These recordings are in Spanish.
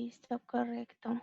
Listo, correcto.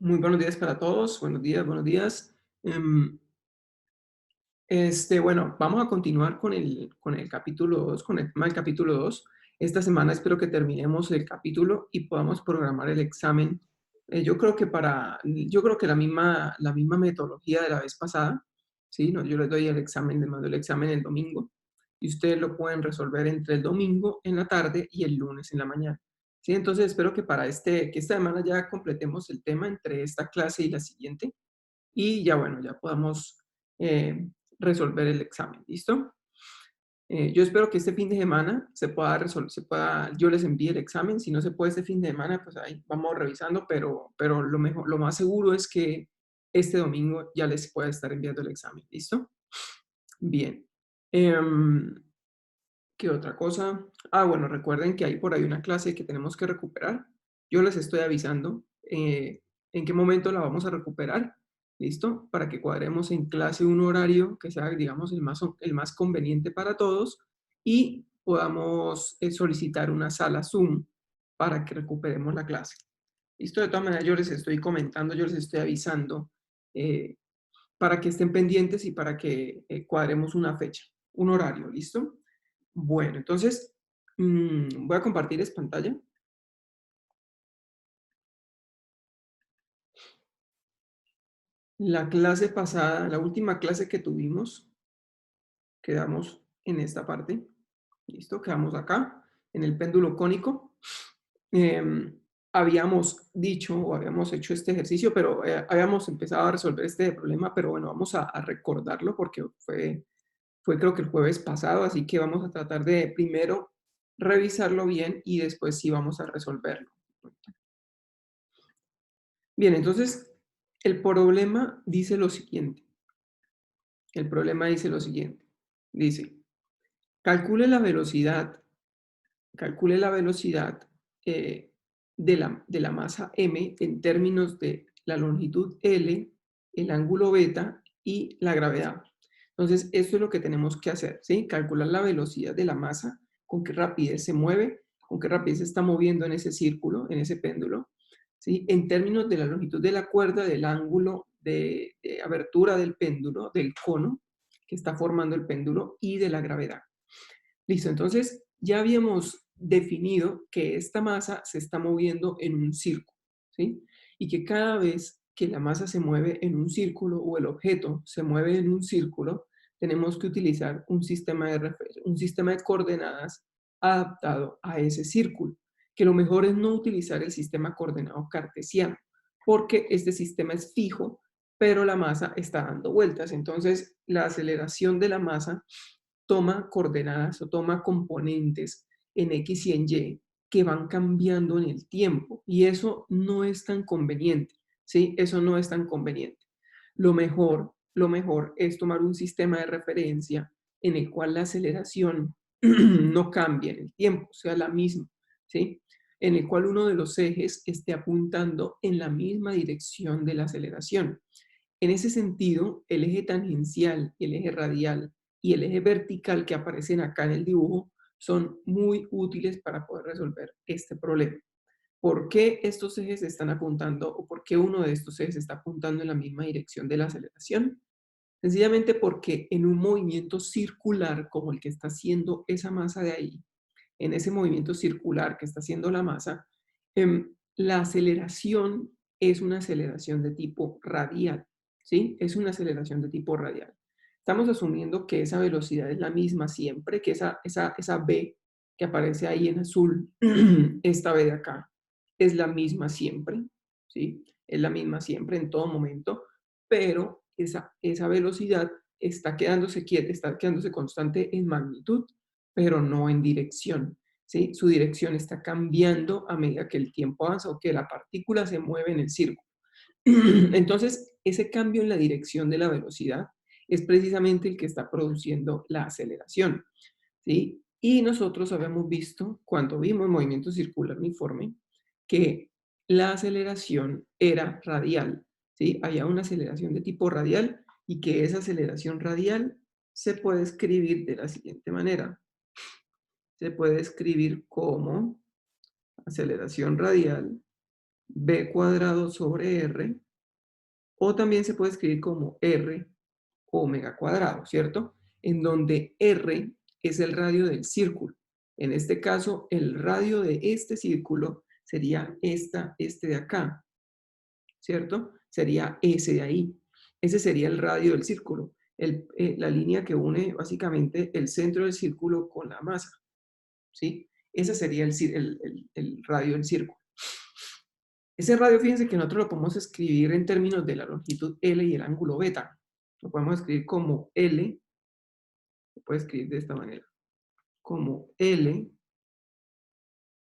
Muy buenos días para todos. Buenos días, buenos días. Bueno, vamos a continuar con el capítulo 2, con el tema del capítulo 2. Esta semana espero que terminemos el capítulo y podamos programar el examen. Yo creo que la misma metodología de la vez pasada, ¿sí? No, yo les doy el examen, les mando el examen el domingo y ustedes lo pueden resolver entre el domingo en la tarde y el lunes en la mañana. ¿Sí? Entonces espero que que esta semana ya completemos el tema entre esta clase y la siguiente y ya bueno, ya podamos eh, resolver el examen, ¿listo? Yo espero que este fin de semana yo les envíe el examen. Si no se puede este fin de semana, pues ahí vamos revisando, pero lo mejor, lo más seguro es que este domingo ya les pueda estar enviando el examen, ¿listo? Bien. Em, ¿Qué otra cosa? Ah, bueno, recuerden que hay por ahí una clase que tenemos que recuperar. Yo les estoy avisando en qué momento la vamos a recuperar, ¿listo? Para que cuadremos en clase un horario que sea, digamos, el más conveniente para todos y podamos solicitar una sala Zoom para que recuperemos la clase. ¿Listo? De todas maneras, yo les estoy comentando, yo les estoy avisando eh, para que estén pendientes y para que cuadremos una fecha, un horario, ¿listo? Bueno, entonces voy a compartir esta pantalla. La clase pasada, la última clase que tuvimos, quedamos en esta parte. ¿Listo? Quedamos acá, en el péndulo cónico. Em, Habíamos dicho o habíamos hecho este ejercicio, pero habíamos empezado a resolver este problema, pero bueno, vamos a recordarlo porque fue creo que el jueves pasado, así que vamos a tratar de primero revisarlo bien y después sí vamos a resolverlo. Bien, entonces el problema dice lo siguiente. El problema dice lo siguiente. Dice, calcule la velocidad, calcule la velocidad eh, de la masa m en términos de la longitud L, el ángulo beta y la gravedad. Entonces, esto es lo que tenemos que hacer, ¿sí? Calcular la velocidad de la masa, con qué rapidez se mueve, con qué rapidez se está moviendo en ese círculo, en ese péndulo, ¿sí? En términos de la longitud de la cuerda, del ángulo de abertura del péndulo, del cono que está formando el péndulo y de la gravedad. Listo, entonces ya habíamos definido que esta masa se está moviendo en un círculo, ¿sí? Y que cada vez que la masa se mueve en un círculo o el objeto se mueve en un círculo, tenemos que utilizar un sistema de coordenadas adaptado a ese círculo, que lo mejor es no utilizar el sistema coordenado cartesiano, porque este sistema es fijo, pero la masa está dando vueltas. Entonces, la aceleración de la masa toma coordenadas o toma componentes en X y en Y que van cambiando en el tiempo y eso no es tan conveniente, ¿sí? Eso no es tan conveniente. Lo mejor es tomar un sistema de referencia en el cual la aceleración no cambie en el tiempo, sea la misma, ¿sí? En el cual uno de los ejes esté apuntando en la misma dirección de la aceleración. En ese sentido, el eje tangencial, el eje radial y el eje vertical que aparecen acá en el dibujo son muy útiles para poder resolver este problema. ¿por qué estos ejes están apuntando o por qué uno de estos ejes está apuntando en la misma dirección de la aceleración? Sencillamente porque en un movimiento circular como el que está haciendo esa masa de ahí, en ese movimiento circular que está haciendo la masa, la aceleración es una aceleración de tipo radial, ¿sí? Es una aceleración de tipo radial. Estamos asumiendo que esa velocidad es la misma siempre, que esa v que aparece ahí en azul, esta v de acá, es la misma siempre, ¿sí? Es la misma siempre en todo momento, pero esa velocidad está quedándose quieta, está quedándose constante en magnitud, pero no en dirección, ¿sí? Su dirección está cambiando a medida que el tiempo avanza o que la partícula se mueve en el círculo. Entonces, ese cambio en la dirección de la velocidad es precisamente el que está produciendo la aceleración, ¿sí? Y nosotros habíamos visto, cuando vimos movimiento circular uniforme, que la aceleración era radial, ¿sí? Había una aceleración de tipo radial y que esa aceleración radial se puede escribir de la siguiente manera. Se puede escribir como aceleración radial v cuadrado sobre r, o también se puede escribir como r omega cuadrado, ¿cierto? En donde r es el radio del círculo. En este caso, el radio de este círculo sería este de acá, ¿cierto? Sería ese de ahí. Ese sería el radio del círculo, la línea que une básicamente el centro del círculo con la masa, ¿sí? Ese sería el radio del círculo. Ese radio, fíjense que nosotros lo podemos escribir en términos de la longitud L y el ángulo beta. Lo podemos escribir como L, se puede escribir de esta manera, como L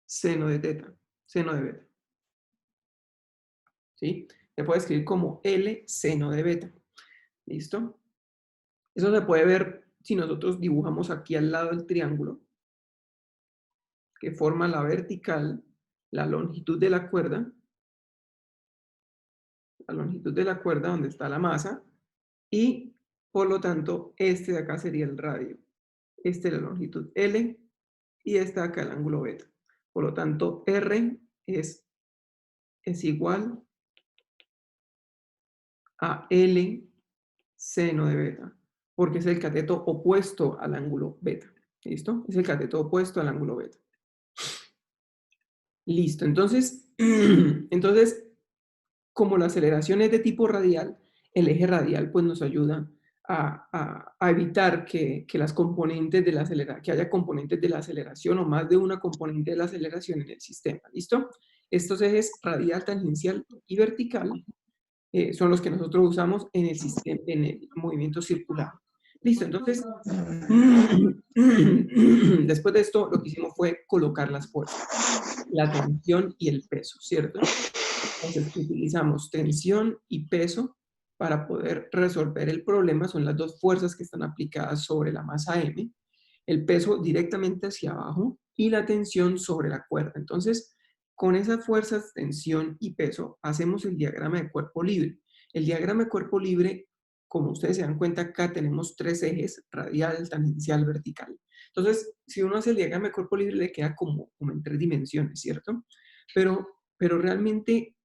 seno de teta, seno de beta, ¿sí? Se puede escribir como L seno de beta, ¿listo? Eso se puede ver si nosotros dibujamos aquí al lado el triángulo que forma la vertical, la longitud de la cuerda donde está la masa, y por lo tanto este de acá sería el radio. Este es la longitud L y este de acá el ángulo beta. Por lo tanto, R es igual a L seno de beta, porque es el cateto opuesto al ángulo beta. ¿Listo? Es el cateto opuesto al ángulo beta. Listo. Entonces, como la aceleración es de tipo radial, el eje radial pues nos ayuda a evitar que las componentes de la aceleración, que haya componentes de la aceleración o más de una componente de la aceleración en el sistema. ¿Listo? Estos ejes radial, tangencial y vertical son los que nosotros usamos en el sistema, en el movimiento circular. Listo, entonces, después de esto, lo que hicimos fue colocar las fuerzas, la tensión y el peso, ¿cierto? Entonces, utilizamos tensión y peso para poder resolver el problema. Son las dos fuerzas que están aplicadas sobre la masa M, el peso directamente hacia abajo y la tensión sobre la cuerda. Entonces, con esas fuerzas, tensión y peso, hacemos el diagrama de cuerpo libre. El diagrama de cuerpo libre, como ustedes se dan cuenta, acá tenemos tres ejes, radial, tangencial, vertical. Entonces, si uno hace el diagrama de cuerpo libre, le queda como en tres dimensiones, ¿cierto? Pero realmente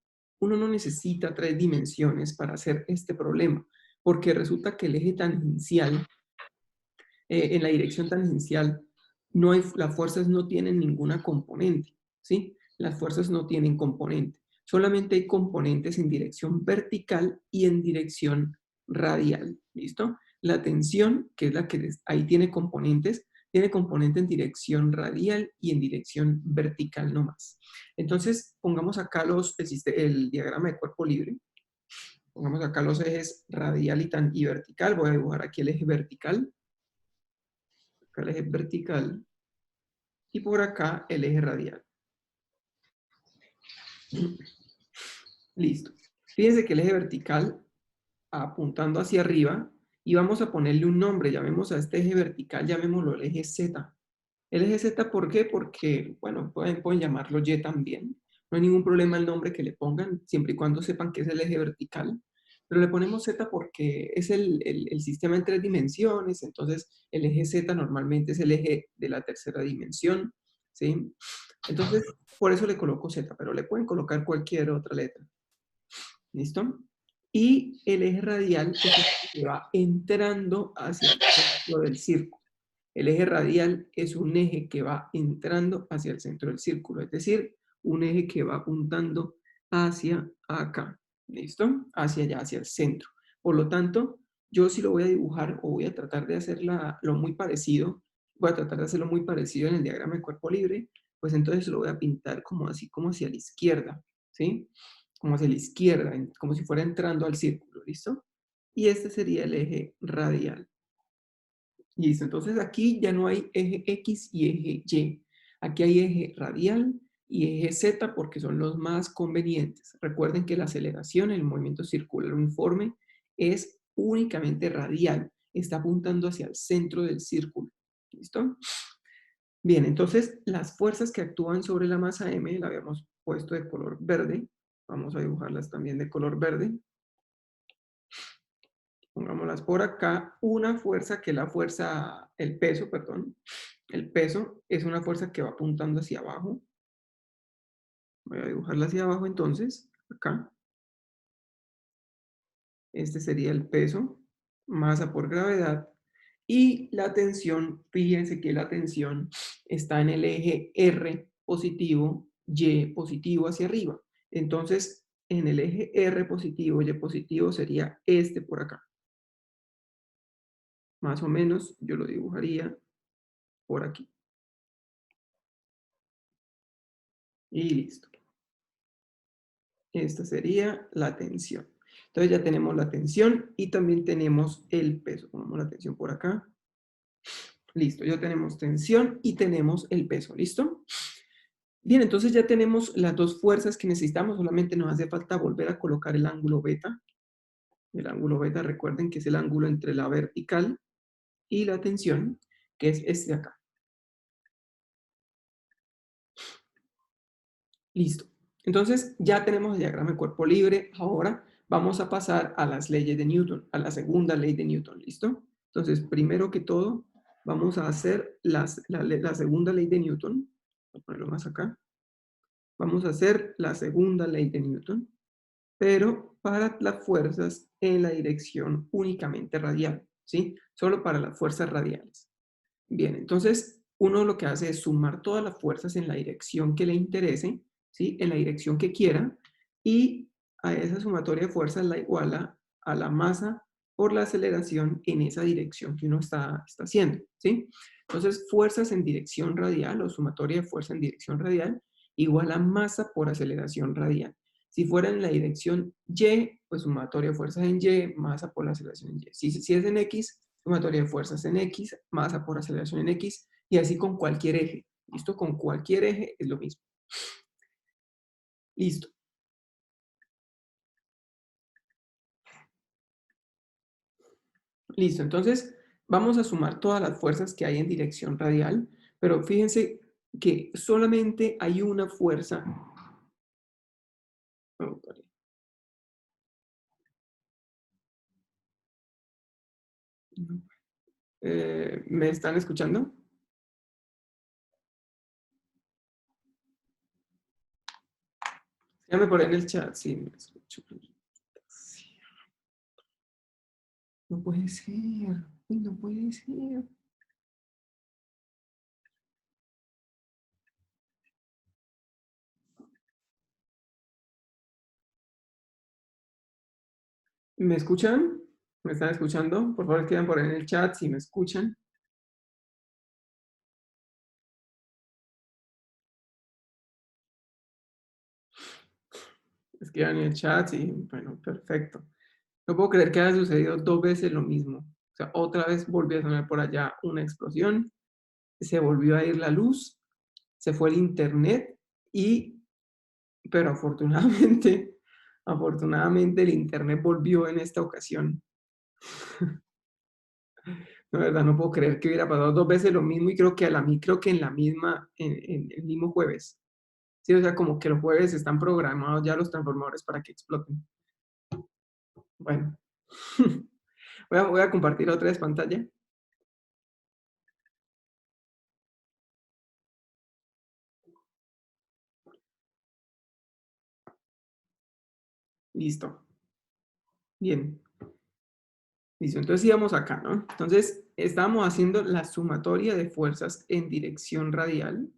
uno no necesita tres dimensiones para hacer este problema, porque resulta que el eje tangencial, en la dirección tangencial, las fuerzas no tienen ninguna componente, ¿sí? Las fuerzas no tienen componente. Solamente hay componentes en dirección vertical y en dirección radial, ¿listo? La tensión, que es la que ahí tiene componente en dirección radial y en dirección vertical nomás. Entonces, pongamos acá el diagrama de cuerpo libre. Pongamos acá los ejes radial y vertical. Voy a dibujar aquí el eje vertical. Acá el eje vertical. Y por acá el eje radial. Listo. Fíjense que el eje vertical, apuntando hacia arriba, y vamos a ponerle un nombre. Llamemos a este eje vertical, llamémoslo el eje Z. El eje Z, ¿por qué? Porque, bueno, pueden llamarlo Y también. No hay ningún problema el nombre que le pongan, siempre y cuando sepan que es el eje vertical. Pero le ponemos Z porque es el sistema en tres dimensiones, entonces el eje Z normalmente es el eje de la tercera dimensión. ¿sí? Entonces, por eso le coloco Z, pero le pueden colocar cualquier otra letra. ¿Listo? Y el eje radial es el que va entrando hacia el centro del círculo. El eje radial es un eje que va entrando hacia el centro del círculo, es decir, un eje que va apuntando hacia acá. ¿Listo? Hacia allá, hacia el centro. Por lo tanto, yo si lo voy a dibujar o voy a tratar de hacerlo muy parecido, voy a tratar de hacerlo muy parecido en el diagrama de cuerpo libre, pues entonces lo voy a pintar como así, como hacia la izquierda, ¿sí? Como hacia la izquierda, como si fuera entrando al círculo, ¿listo? Y este sería el eje radial. Listo, entonces aquí ya no hay eje X y eje Y. Aquí hay eje radial y eje Z porque son los más convenientes. Recuerden que la aceleración, el movimiento circular uniforme, es únicamente radial. Está apuntando hacia el centro del círculo. ¿Listo? Bien, entonces las fuerzas que actúan sobre la masa M, la habíamos puesto de color verde. Vamos a dibujarlas también de color verde. Pongámoslas por acá. Una fuerza que es la fuerza, el peso, perdón. El peso es una fuerza que va apuntando hacia abajo. Voy a dibujarla hacia abajo entonces, acá. Este sería el peso, masa por gravedad. Y la tensión, fíjense que la tensión está en el eje R positivo, Y positivo hacia arriba. Entonces, en el eje R positivo, Y positivo sería este por acá. Más o menos yo lo dibujaría por aquí. Y listo. Esta sería la tensión. Entonces ya tenemos la tensión y también tenemos el peso. Pongamos la tensión por acá. Listo, ya tenemos tensión y tenemos el peso. ¿Listo? Bien, entonces ya tenemos las dos fuerzas que necesitamos. Solamente nos hace falta volver a colocar el ángulo beta. El ángulo beta, recuerden que es el ángulo entre la vertical y la tensión, que es este de acá. Listo. Entonces ya tenemos el diagrama de cuerpo libre. Ahora vamos a pasar a las leyes de Newton, a la segunda ley de Newton. ¿Listo? Entonces, primero que todo, vamos a hacer la segunda ley de Newton. Voy a ponerlo más acá. Vamos a hacer la segunda ley de Newton, pero para las fuerzas en la dirección únicamente radial, ¿sí? Solo para las fuerzas radiales. Bien, entonces uno lo que hace es sumar todas las fuerzas en la dirección que le interese, ¿sí? En la dirección que quiera, y a esa sumatoria de fuerzas la iguala a la masa por la aceleración en esa dirección que uno está haciendo, ¿sí? Entonces, fuerzas en dirección radial o sumatoria de fuerza en dirección radial igual a masa por aceleración radial. Si fuera en la dirección Y, pues sumatoria de fuerzas en Y, masa por la aceleración en Y. Si es en X, sumatoria de fuerzas en X, masa por aceleración en X, y así con cualquier eje. ¿Listo? Con cualquier eje es lo mismo. Listo. Listo. Entonces, vamos a sumar todas las fuerzas que hay en dirección radial, pero fíjense que solamente hay una fuerza. Oh, ¿me están escuchando? Dígame por ahí en el chat. Sí, me escucho. Sí, no puede ser. Uy, no puede ser. ¿Me escuchan? ¿Me están escuchando? Por favor, escriban por ahí en el chat si me escuchan. Escriban en el chat y bueno, perfecto. No puedo creer que haya sucedido dos veces lo mismo. O sea, otra vez volvió a sonar por allá una explosión, se volvió a ir la luz, se fue el internet y, pero afortunadamente, afortunadamente el internet volvió en esta ocasión. La verdad, no puedo creer que hubiera pasado dos veces lo mismo y creo que creo que en la misma, en el mismo jueves. Sí, o sea, como que los jueves están programados ya los transformadores para que exploten. Bueno, voy a compartir otra vez pantalla. Listo. Bien. Listo. Entonces íbamos acá, ¿no? Entonces estábamos haciendo la sumatoria de fuerzas en dirección radial.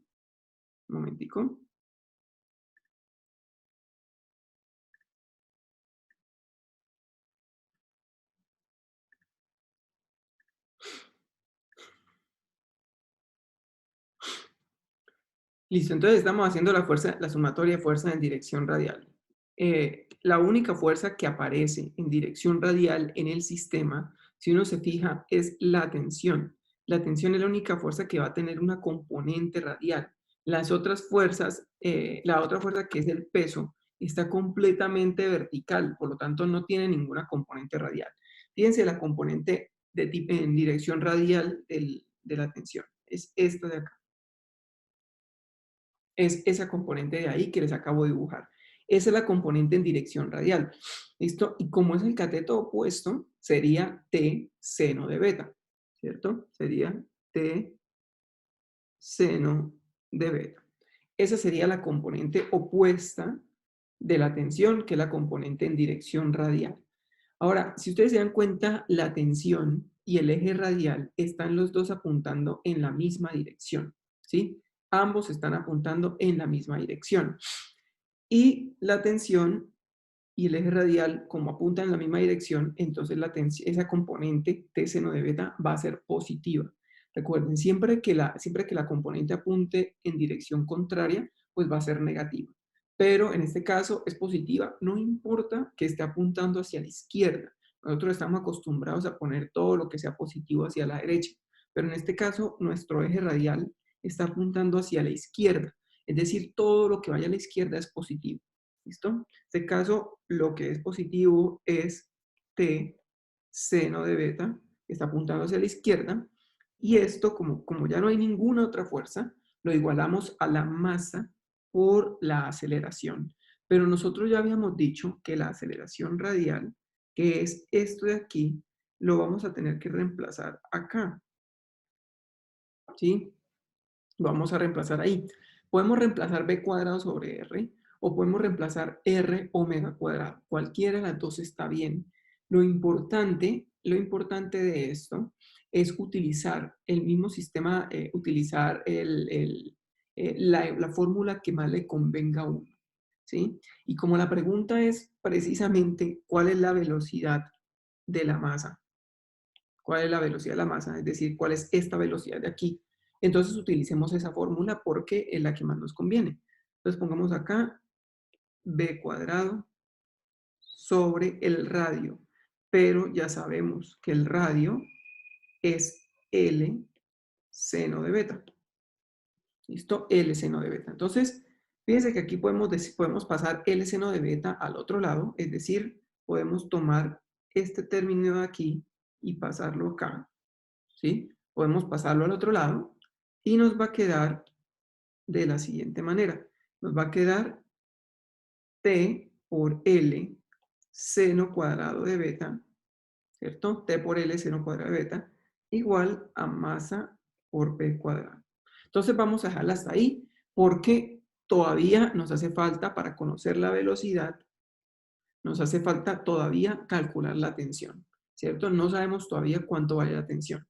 Un momentico. Listo, entonces estamos haciendo la sumatoria de fuerza en dirección radial. La única fuerza que aparece en dirección radial en el sistema, si uno se fija, es la tensión. La tensión es la única fuerza que va a tener una componente radial. Las otras fuerzas, la otra fuerza que es el peso, está completamente vertical, por lo tanto no tiene ninguna componente radial. Fíjense la componente en dirección radial de la tensión. Es esta de acá. Es esa componente de ahí que les acabo de dibujar. Esa es la componente en dirección radial. ¿Listo? Y como es el cateto opuesto, sería T seno de beta, ¿cierto? Sería T seno de beta. Esa sería la componente opuesta de la tensión, que es la componente en dirección radial. Ahora, si ustedes se dan cuenta, la tensión y el eje radial están los dos apuntando en la misma dirección, ¿sí? Ambos están apuntando en la misma dirección. Y la tensión y el eje radial, como apuntan en la misma dirección, entonces esa componente T seno de beta va a ser positiva. Recuerden, siempre que la componente apunte en dirección contraria, pues va a ser negativa. Pero en este caso es positiva, no importa que esté apuntando hacia la izquierda. Nosotros estamos acostumbrados a poner todo lo que sea positivo hacia la derecha, pero en este caso nuestro eje radial está apuntando hacia la izquierda. Es decir, todo lo que vaya a la izquierda es positivo. ¿Listo? En este caso, lo que es positivo es T seno de beta, que está apuntando hacia la izquierda, y esto, como ya no hay ninguna otra fuerza, lo igualamos a la masa por la aceleración. Pero nosotros ya habíamos dicho que la aceleración radial, que es esto de aquí, lo vamos a tener que reemplazar acá, ¿sí? Lo vamos a reemplazar ahí. Podemos reemplazar b cuadrado sobre r o podemos reemplazar r omega cuadrado. Cualquiera de las dos está bien. Lo importante de esto es utilizar el mismo sistema, utilizar la fórmula que más le convenga a uno, ¿sí? Y como la pregunta es precisamente cuál es la velocidad de la masa, cuál es la velocidad de la masa, es decir, cuál es esta velocidad de aquí. Entonces utilicemos esa fórmula porque es la que más nos conviene. Entonces pongamos acá b cuadrado sobre el radio, pero ya sabemos que el radio es L seno de beta. ¿Listo? L seno de beta. Entonces, fíjense que aquí podemos pasar L seno de beta al otro lado, es decir, podemos tomar este término de aquí y pasarlo acá. ¿Sí? Podemos pasarlo al otro lado y nos va a quedar de la siguiente manera. Nos va a quedar T por L seno cuadrado de beta, ¿cierto? T por L seno cuadrado de beta igual a masa por P cuadrado. Entonces vamos a dejarla hasta ahí porque todavía nos hace falta para conocer la velocidad, nos hace falta todavía calcular la tensión, ¿cierto? No sabemos todavía cuánto vale la tensión.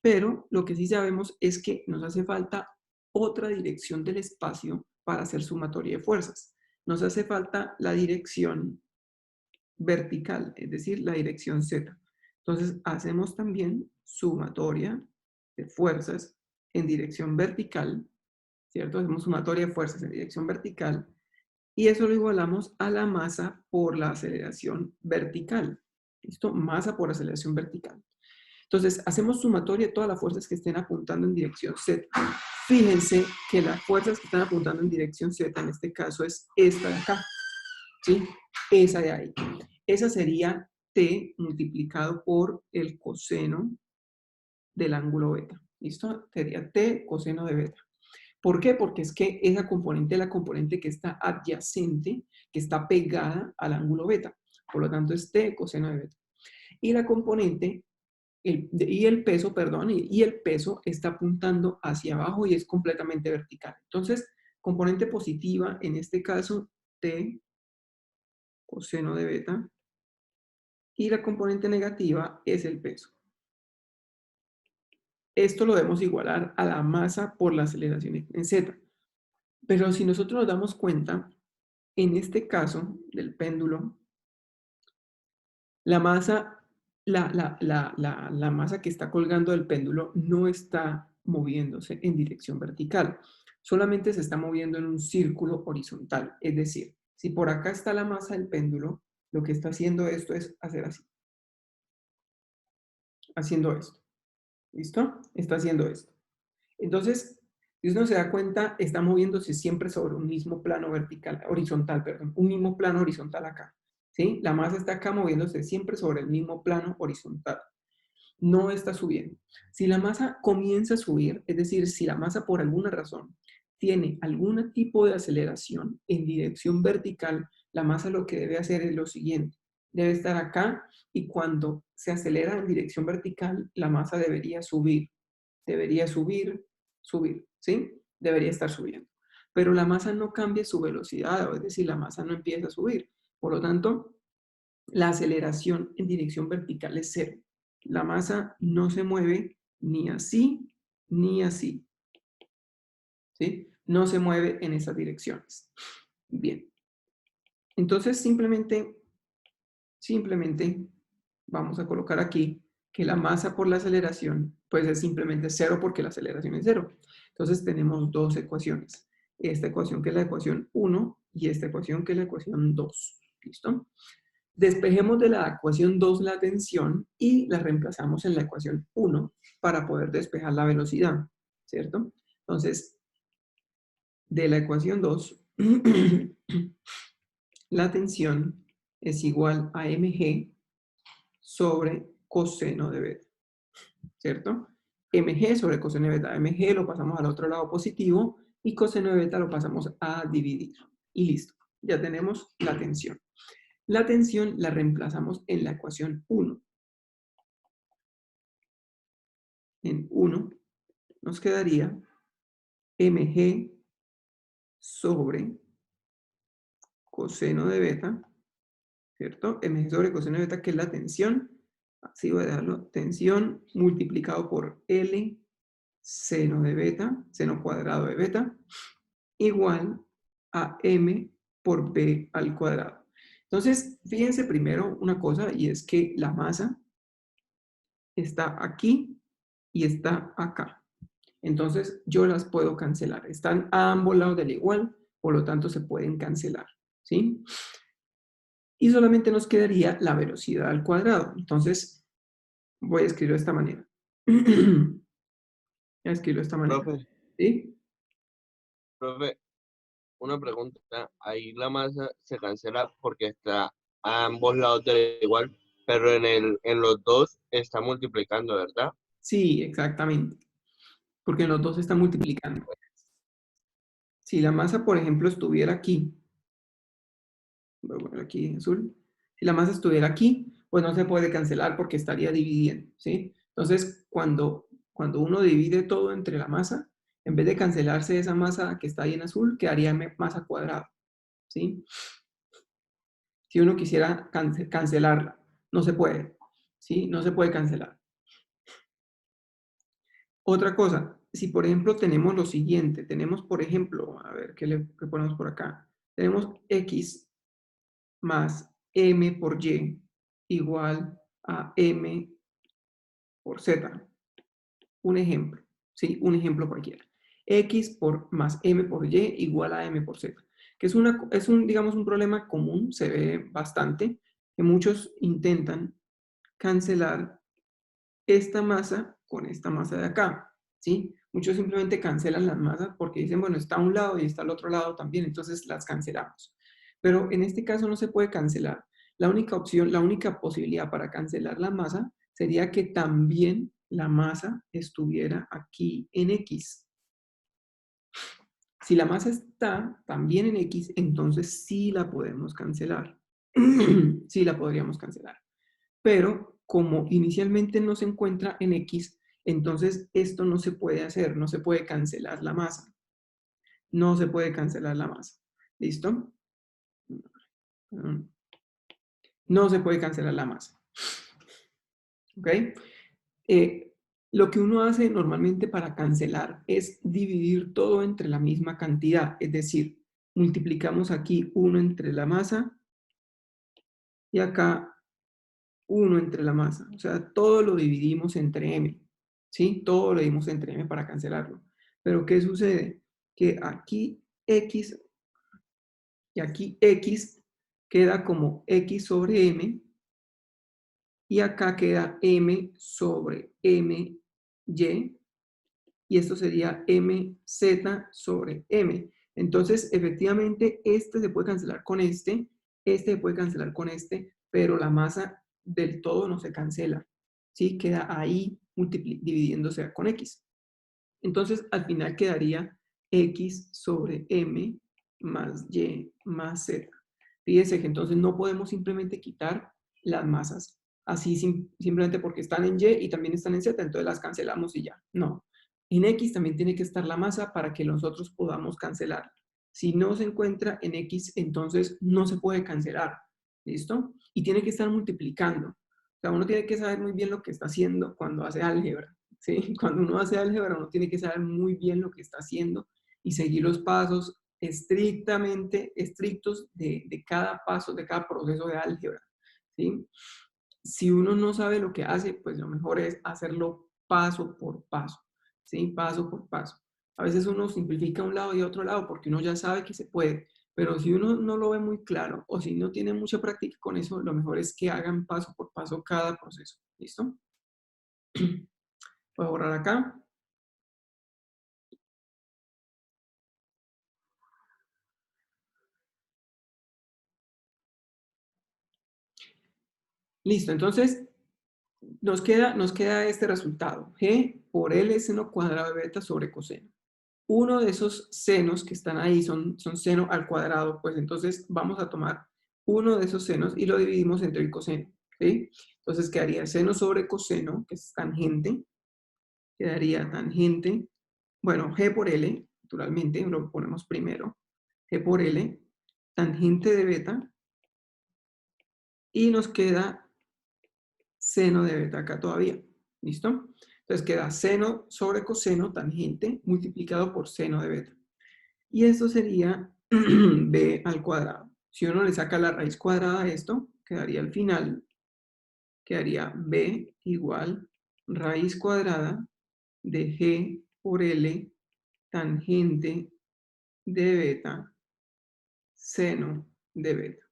Pero lo que sí sabemos es que nos hace falta otra dirección del espacio para hacer sumatoria de fuerzas. Nos hace falta la dirección vertical, es decir, la dirección Z. Entonces, hacemos también sumatoria de fuerzas en dirección vertical, ¿cierto? Hacemos sumatoria de fuerzas en dirección vertical y eso lo igualamos a la masa por la aceleración vertical. ¿Listo? Masa por aceleración vertical. Entonces, hacemos sumatoria de todas las fuerzas que estén apuntando en dirección Z. Fíjense que las fuerzas que están apuntando en dirección Z, en este caso, es esta de acá, ¿sí? Esa de ahí. Esa sería T multiplicado por el coseno del ángulo beta. ¿Listo? Sería T coseno de beta. ¿Por qué? Porque es que esa componente es la componente que está adyacente, que está pegada al ángulo beta. Por lo tanto, es T coseno de beta. Y la componente y el peso, perdón, y el peso está apuntando hacia abajo y es completamente vertical. Entonces, componente positiva, en este caso, T coseno de beta, y la componente negativa es el peso. Esto lo debemos igualar a la masa por la aceleración en z. Pero si nosotros nos damos cuenta, en este caso del péndulo, la masa, la masa que está colgando del péndulo no está moviéndose en dirección vertical, solamente se está moviendo en un círculo horizontal. Es decir, si por acá está la masa del péndulo, lo que está haciendo esto es hacer así. Haciendo esto. ¿Listo? Está haciendo esto. Entonces, si uno se da cuenta, está moviéndose siempre sobre un mismo plano vertical, horizontal, perdón, un mismo plano horizontal acá. ¿Sí? La masa está acá moviéndose siempre sobre el mismo plano horizontal. No está subiendo. Si la masa comienza a subir, es decir, si la masa por alguna razón tiene algún tipo de aceleración en dirección vertical, la masa lo que debe hacer es lo siguiente. Debe estar acá y cuando se acelera en dirección vertical, la masa debería subir. Debería subir, ¿sí? Debería estar subiendo. Pero la masa no cambia su velocidad, es decir, la masa no empieza a subir. Por lo tanto, la aceleración en dirección vertical es cero. La masa no se mueve ni así ni así. ¿Sí? No se mueve en esas direcciones. Bien. Entonces, simplemente vamos a colocar aquí que la masa por la aceleración pues es simplemente cero porque la aceleración es cero. Entonces tenemos dos ecuaciones. Esta ecuación que es la ecuación 1 y esta ecuación que es la ecuación 2. ¿Listo? Despejemos de la ecuación 2 la tensión y la reemplazamos en la ecuación 1 para poder despejar la velocidad. ¿Cierto? Entonces, de la ecuación 2, la tensión es igual a mg sobre coseno de beta, ¿cierto? mg sobre coseno de beta. mg lo pasamos al otro lado positivo y coseno de beta lo pasamos a dividir. Y listo, ya tenemos la tensión. La tensión la reemplazamos en la ecuación 1. En 1 nos quedaría mg sobre coseno de beta, ¿cierto? mg sobre coseno de beta, que es la tensión, así voy a dejarlo, tensión multiplicado por L seno de beta, seno cuadrado de beta, igual a m por b al cuadrado. Entonces, fíjense primero una cosa, y es que la masa está aquí y está acá. Entonces, yo las puedo cancelar. Están a ambos lados del igual, por lo tanto, se pueden cancelar, ¿sí? Y solamente nos quedaría la velocidad al cuadrado. Entonces, voy a escribirlo de esta manera. Voy a escribirlo de esta manera, Profe, ¿sí? profe, una pregunta. Ahí la masa se cancela porque está a ambos lados del igual, pero en los dos está multiplicando, ¿verdad? Sí, exactamente. Porque los dos se están multiplicando. Si la masa, por ejemplo, estuviera aquí, voy a poner aquí en azul, si la masa estuviera aquí, pues no se puede cancelar porque estaría dividiendo, ¿sí? Entonces, cuando uno divide todo entre la masa, en vez de cancelarse esa masa que está ahí en azul, quedaría masa cuadrada, ¿sí? Si uno quisiera cancelarla, no se puede, ¿sí? No se puede cancelar. Otra cosa, si por ejemplo tenemos lo siguiente, tenemos por ejemplo, a ver, qué ponemos por acá? Tenemos x más m por y igual a m por z. Un ejemplo, ¿sí? Un ejemplo cualquiera. X por más m por y igual a m por z. Que es un, digamos, un problema común, se ve bastante, que muchos intentan cancelar esta masa con esta masa de acá, ¿sí? Muchos simplemente cancelan las masas porque dicen, bueno, está a un lado y está al otro lado también, entonces las cancelamos. Pero en este caso no se puede cancelar. La única opción, la única posibilidad para cancelar la masa sería que también la masa estuviera aquí en X. Si la masa está también en X, entonces sí la podemos cancelar. Sí la podríamos cancelar. Pero como inicialmente no se encuentra en X, entonces esto no se puede hacer, no se puede cancelar la masa. No se puede cancelar la masa. ¿Listo? No se puede cancelar la masa. ¿Ok? Lo que uno hace normalmente para cancelar es dividir todo entre la misma cantidad. Es decir, multiplicamos aquí 1 entre la masa y acá 1 entre la masa. O sea, todo lo dividimos entre m. ¿Sí? Todo lo dividimos entre m para cancelarlo. Pero ¿qué sucede? Que aquí x y aquí x queda como x sobre m y acá queda m sobre my y esto sería mz sobre m. Entonces, efectivamente, este se puede cancelar con este se puede cancelar con este, pero la masa del todo no se cancela, ¿sí? Queda ahí dividiéndose con x. Entonces, al final quedaría x sobre m más y más z. Fíjense que entonces no podemos simplemente quitar las masas así simplemente porque están en y y también están en z, entonces las cancelamos y ya. No. En x también tiene que estar la masa para que nosotros podamos cancelar. Si no se encuentra en x, entonces no se puede cancelar. ¿Listo? Y tiene que estar multiplicando. O sea, uno tiene que saber muy bien lo que está haciendo cuando hace álgebra. ¿Sí? Cuando uno hace álgebra, uno tiene que saber muy bien lo que está haciendo y seguir los pasos estrictamente estrictos de cada paso, de cada proceso de álgebra. ¿Sí? Si uno no sabe lo que hace, pues lo mejor es hacerlo paso por paso. ¿Sí? Paso por paso. A veces uno simplifica un lado y otro lado porque uno ya sabe que se puede, pero si uno no lo ve muy claro o si no tiene mucha práctica con eso, lo mejor es que hagan paso por paso cada proceso. ¿Listo? Voy a borrar acá. Listo, entonces nos queda este resultado. G por L seno cuadrado de beta sobre coseno. Uno de esos senos que están ahí son seno al cuadrado, pues entonces vamos a tomar uno de esos senos y lo dividimos entre el coseno. ¿Sí? Entonces quedaría seno sobre coseno, que es tangente. Quedaría tangente. Bueno, G por L, naturalmente, lo ponemos primero. G por L, tangente de beta. Y nos queda seno de beta acá todavía. ¿Listo? Entonces queda seno sobre coseno tangente multiplicado por seno de beta. Y esto sería b al cuadrado. Si uno le saca la raíz cuadrada a esto, quedaría al final, quedaría b igual raíz cuadrada de g por l tangente de beta seno de beta.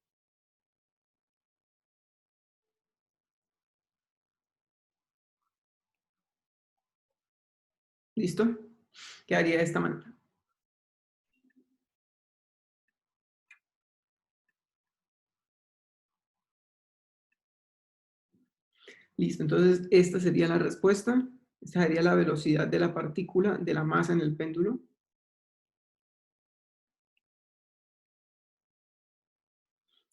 ¿Listo? Quedaría de esta manera. Listo, entonces esta sería la respuesta. Esta sería la velocidad de la partícula, de la masa en el péndulo.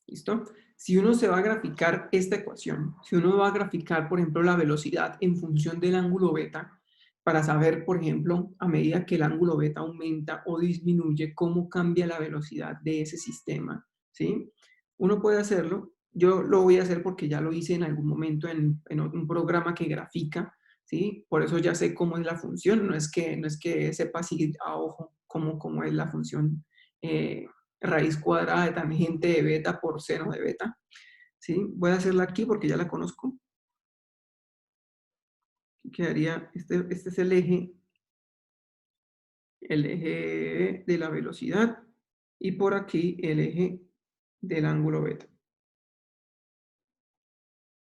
¿Listo? Si uno se va a graficar esta ecuación, si uno va a graficar, por ejemplo, la velocidad en función del ángulo beta, para saber, por ejemplo, a medida que el ángulo beta aumenta o disminuye, cómo cambia la velocidad de ese sistema, ¿sí? Uno puede hacerlo. Yo lo voy a hacer porque ya lo hice en algún momento en un programa que grafica, ¿sí? Por eso ya sé cómo es la función, no es que sepa así a ojo cómo es la función raíz cuadrada de tangente de beta por seno de beta. ¿Sí? Voy a hacerla aquí porque ya la conozco. Quedaría, este es el eje de la velocidad y por aquí el eje del ángulo beta.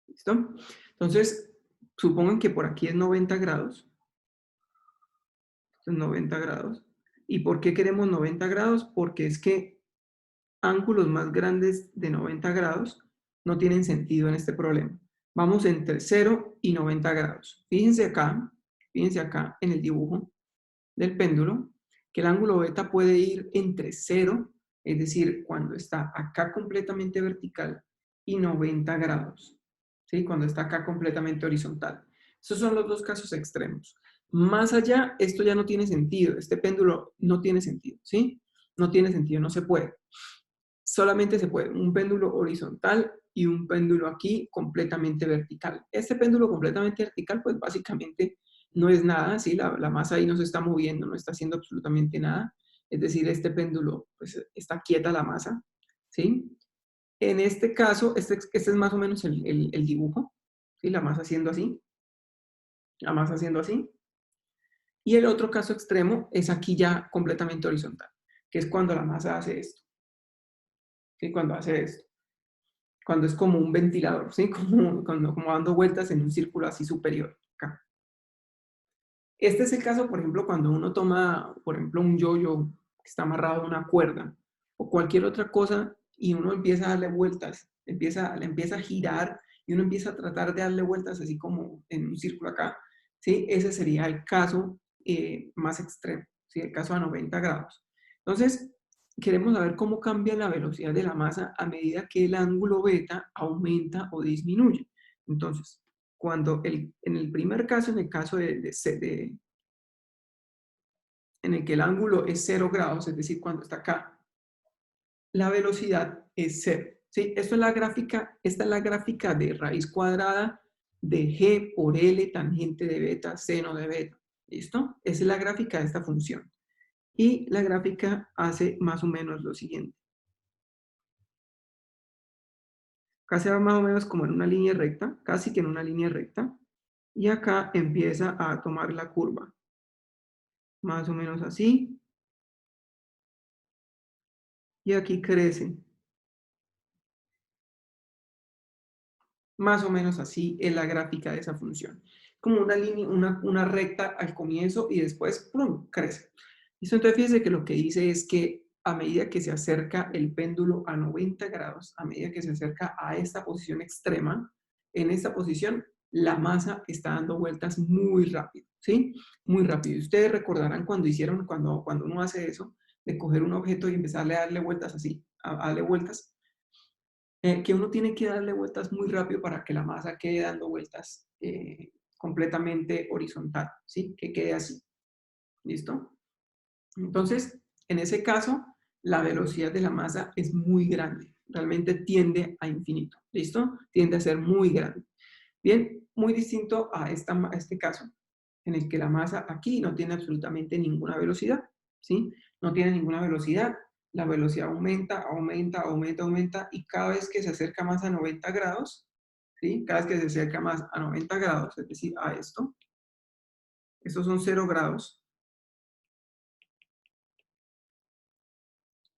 ¿Listo? Entonces, supongan que por aquí es 90 grados. Esto es 90 grados. ¿Y por qué queremos 90 grados? Porque es que ángulos más grandes de 90 grados no tienen sentido en este problema. Vamos entre 0 y 90 grados. Fíjense acá en el dibujo del péndulo, que el ángulo beta puede ir entre 0, es decir, cuando está acá completamente vertical, y 90 grados, ¿sí? Cuando está acá completamente horizontal. Esos son los dos casos extremos. Más allá, esto ya no tiene sentido. Este péndulo no tiene sentido, ¿sí? No tiene sentido, no se puede. Solamente se puede un péndulo horizontal y un péndulo aquí completamente vertical. Este péndulo completamente vertical, pues básicamente no es nada, ¿sí? La masa ahí no se está moviendo, no está haciendo absolutamente nada. Es decir, este péndulo, pues está quieta la masa, ¿sí? En este caso, este es más o menos el dibujo, ¿sí? La masa haciendo así, la masa haciendo así. Y el otro caso extremo es aquí ya completamente horizontal, que es cuando la masa hace esto, ¿sí? Cuando hace esto. Cuando es como un ventilador, ¿sí? Como dando vueltas en un círculo así superior, acá. Este es el caso, por ejemplo, cuando uno toma, por ejemplo, un yoyo que está amarrado a una cuerda o cualquier otra cosa y uno empieza a darle vueltas, le empieza a girar y uno empieza a tratar de darle vueltas así como en un círculo acá, ¿sí? Ese sería el caso más extremo, ¿sí? El caso a 90 grados. Entonces, queremos saber cómo cambia la velocidad de la masa a medida que el ángulo beta aumenta o disminuye. Entonces, en el primer caso, en el caso en el que el ángulo es 0 grados, es decir, cuando está acá, la velocidad es 0. ¿Sí? Esto es la gráfica, esta es la gráfica de raíz cuadrada de g por L tangente de beta, seno de beta. ¿Listo? Esa es la gráfica de esta función. Y la gráfica hace más o menos lo siguiente. Acá se va más o menos como en una línea recta, casi que en una línea recta. Y acá empieza a tomar la curva. Más o menos así. Y aquí crece. Más o menos así es la gráfica de esa función. Como una línea, una recta al comienzo y después, ¡plum!, crece. ¿Listo? Entonces fíjense que lo que dice es que a medida que se acerca el péndulo a 90 grados, a medida que se acerca a esta posición extrema, en esta posición la masa está dando vueltas muy rápido, ¿sí? Muy rápido. Y ustedes recordarán cuando uno hace eso, de coger un objeto y empezarle a darle vueltas así, a darle vueltas, que uno tiene que darle vueltas muy rápido para que la masa quede dando vueltas completamente horizontal, ¿sí? Que quede así. ¿Listo? Entonces, en ese caso, la velocidad de la masa es muy grande. Realmente tiende a infinito. ¿Listo? Tiende a ser muy grande. Bien, muy distinto a este caso, en el que la masa aquí no tiene absolutamente ninguna velocidad, ¿sí? No tiene ninguna velocidad, la velocidad aumenta, aumenta, aumenta, aumenta, y cada vez que se acerca más a 90 grados, ¿sí? Cada vez que se acerca más a 90 grados, es decir, a esto, estos son 0 grados,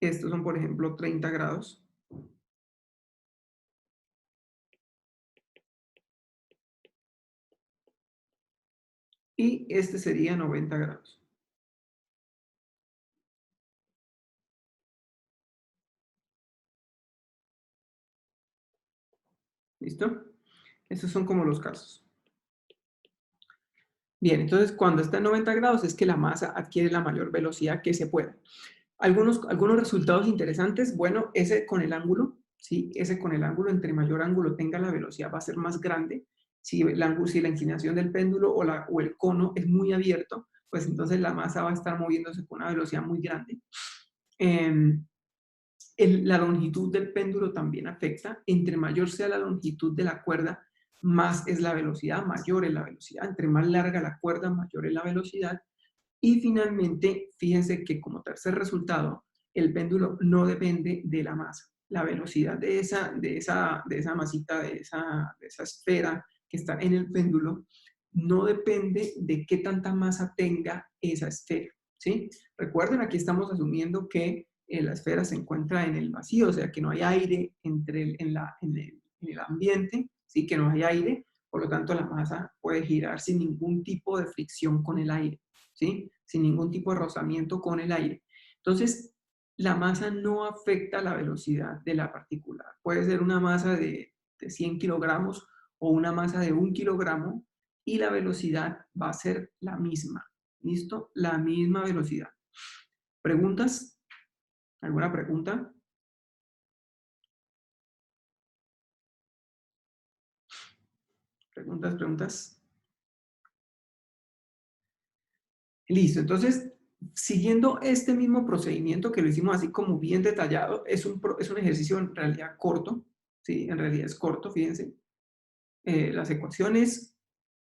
estos son, por ejemplo, 30 grados, y este sería 90 grados. ¿Listo? Estos son como los casos. Bien, entonces cuando está en 90 grados es que la masa adquiere la mayor velocidad que se pueda. Algunos resultados interesantes, bueno, ese con el ángulo, ¿sí? Ese con el ángulo, entre mayor ángulo tenga la velocidad va a ser más grande. Si la inclinación del péndulo o el cono es muy abierto, pues entonces la masa va a estar moviéndose con una velocidad muy grande. Em, la longitud del péndulo también afecta. Entre mayor sea la longitud de la cuerda, más es la velocidad, mayor es la velocidad. Entre más larga la cuerda, mayor es la velocidad. Y finalmente, fíjense que como tercer resultado, el péndulo no depende de la masa. La velocidad de esa masita, de esa esfera que está en el péndulo, no depende de qué tanta masa tenga esa esfera, ¿sí? Recuerden, aquí estamos asumiendo que la esfera se encuentra en el vacío, o sea, que no hay aire en el ambiente, ¿sí? Que no hay aire, por lo tanto la masa puede girar sin ningún tipo de fricción con el aire, ¿sí? Sin ningún tipo de rozamiento con el aire. Entonces, la masa no afecta la velocidad de la partícula. Puede ser una masa de 100 kilogramos o una masa de 1 kilogramo y la velocidad va a ser la misma. ¿Listo? La misma velocidad. ¿Preguntas? ¿Alguna pregunta? ¿Preguntas, preguntas? Listo, entonces, siguiendo este mismo procedimiento que lo hicimos así como bien detallado, es un ejercicio en realidad corto, Sí, en realidad es corto, fíjense. Las ecuaciones,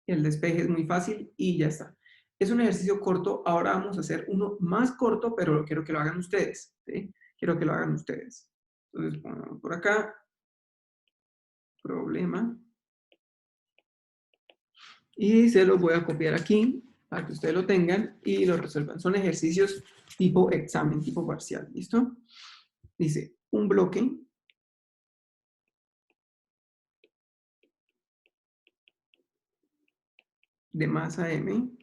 el despeje es muy fácil y ya está. Es un ejercicio corto, ahora vamos a hacer uno más corto, pero quiero que lo hagan ustedes, ¿sí? Quiero que lo hagan ustedes. Entonces, pongamos por acá, problema, y se los voy a copiar aquí para que ustedes lo tengan y lo resuelvan. Son ejercicios tipo examen, tipo parcial, ¿listo? Dice, un bloque de masa M,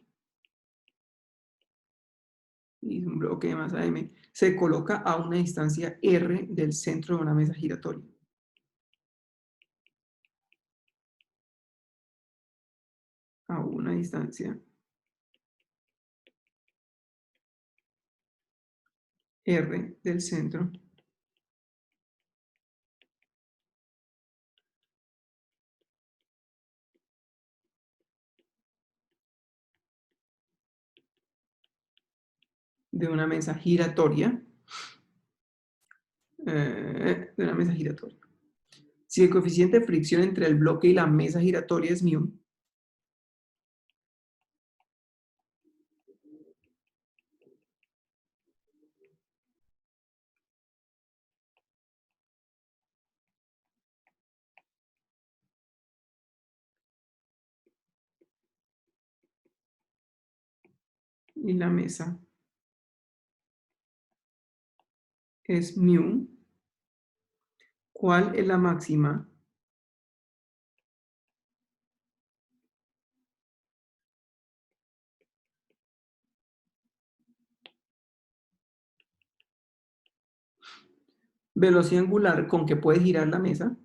y un bloque de masa M, se coloca a una distancia R del centro de una mesa giratoria. A una distancia R del centro de una mesa giratoria, de una mesa giratoria. Si el coeficiente de fricción entre el bloque y la mesa giratoria es μ, y la mesa es μ, ¿cuál es la máxima? Velocidad angular con que puede girar la mesa.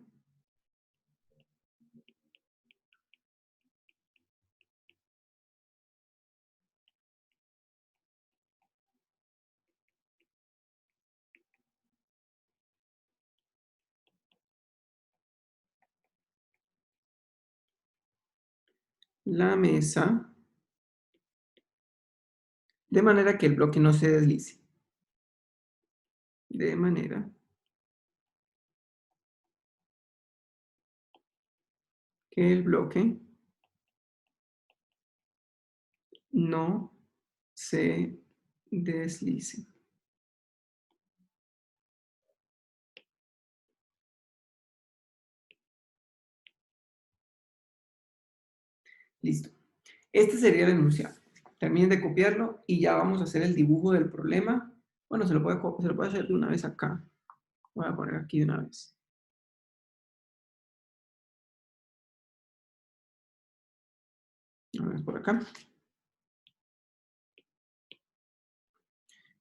La mesa, de manera que el bloque no se deslice. De manera que el bloque no se deslice. Listo. Este sería el enunciado. Terminen de copiarlo y ya vamos a hacer el dibujo del problema. Bueno, se lo puede hacer de una vez acá. Voy a poner aquí de una vez. Una vez por acá.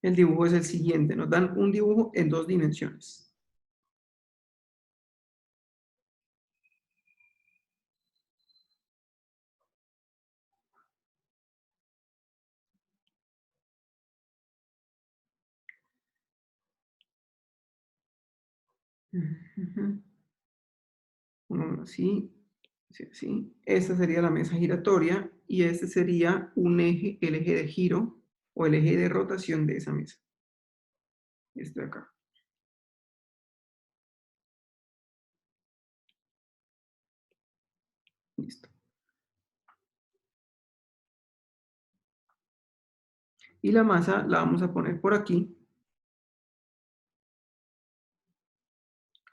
El dibujo es el siguiente. Nos dan un dibujo en 2 dimensiones. Uno así, así, así. Esta sería la mesa giratoria y este sería un eje, el eje de giro o el eje de rotación de esa mesa. Este de acá. Listo. Y la masa la vamos a poner por aquí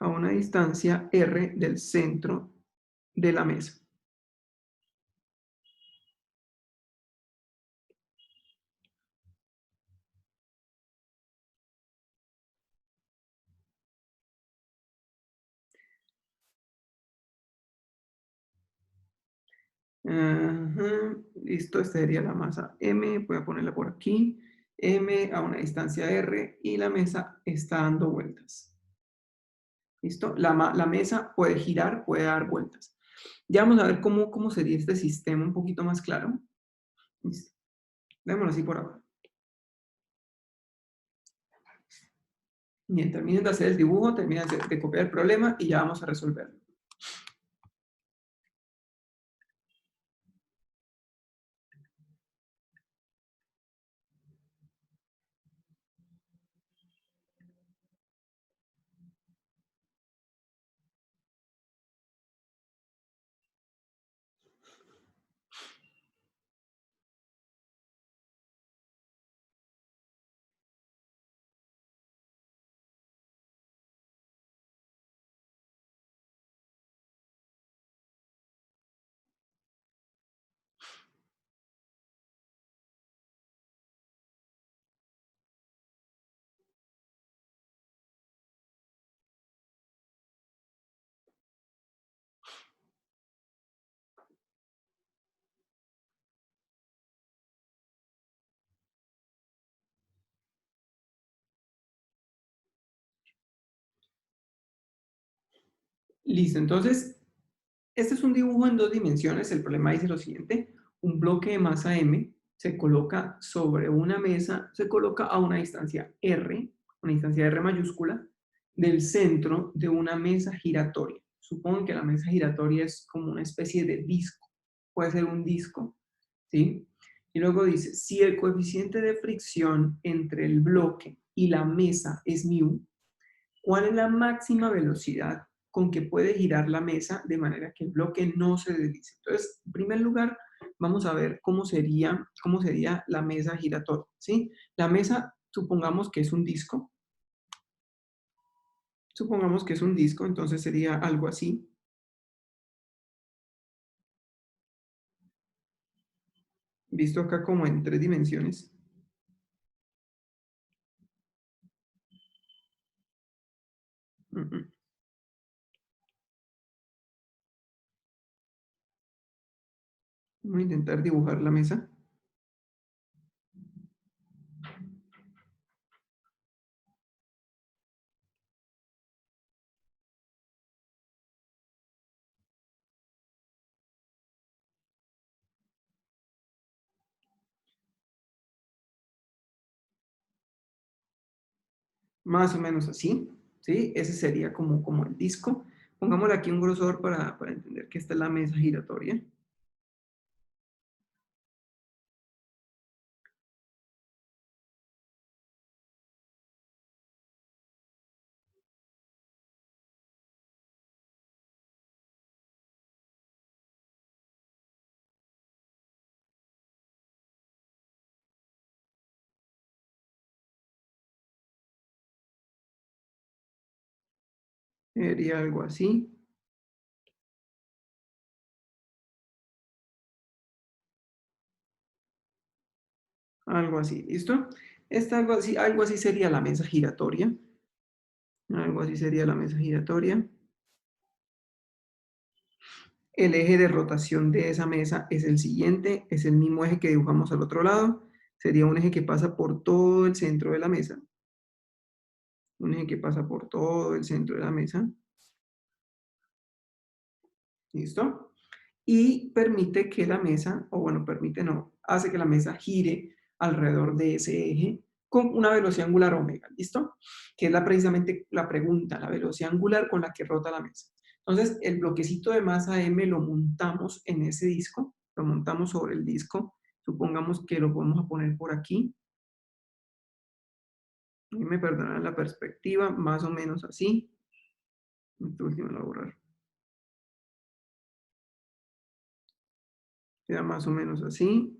a una distancia R del centro de la mesa. Ajá, listo, esta sería la masa M, voy a ponerla por aquí, M a una distancia R y la mesa está dando vueltas. ¿Listo? La mesa puede girar, puede dar vueltas. Ya vamos a ver cómo sería este sistema un poquito más claro. Listo. Démoslo así por ahora. Bien, terminen de hacer el dibujo, terminen de copiar el problema y ya vamos a resolverlo. Listo, entonces, este es un dibujo en 2 dimensiones. El problema dice lo siguiente: un bloque de masa m se coloca sobre una mesa, se coloca a una distancia R mayúscula, del centro de una mesa giratoria. Supongo que la mesa giratoria es como una especie de disco, puede ser un disco, ¿sí? Y luego dice, si el coeficiente de fricción entre el bloque y la mesa es μ, ¿cuál es la máxima velocidad con que puede girar la mesa de manera que el bloque no se deslice? Entonces, en primer lugar, vamos a ver cómo sería la mesa giratoria, ¿sí? La mesa, supongamos que es un disco. Supongamos que es un disco, entonces sería algo así. Visto acá como en 3 dimensiones. Voy a intentar dibujar la mesa. Más o menos así, ¿sí? Ese sería como el disco. Pongámosle aquí un grosor para entender que esta es la mesa giratoria. Sería algo así. Algo así, ¿listo? Algo así sería la mesa giratoria. Algo así sería la mesa giratoria. El eje de rotación de esa mesa es el siguiente, es el mismo eje que dibujamos al otro lado. Sería un eje que pasa por todo el centro de la mesa. Un eje que pasa por todo el centro de la mesa. ¿Listo? Y permite que la mesa, o bueno, permite no, hace que la mesa gire alrededor de ese eje con una velocidad angular omega, ¿listo? Que es precisamente la pregunta, la velocidad angular con la que rota la mesa. Entonces, el bloquecito de masa m lo montamos en ese disco, lo montamos sobre el disco, supongamos que lo podemos poner por aquí. Y me perdonarán la perspectiva, más o menos así. Este último lo voy a borrar. Queda más o menos así.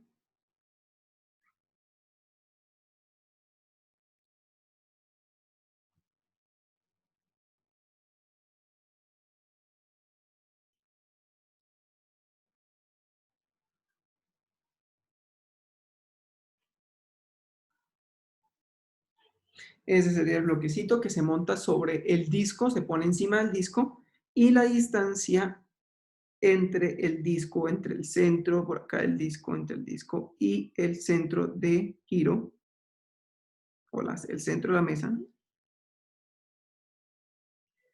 Ese sería el bloquecito que se monta sobre el disco, se pone encima del disco, y la distancia entre el disco, entre el centro, por acá el disco, entre el disco y el centro de giro, o el centro de la mesa,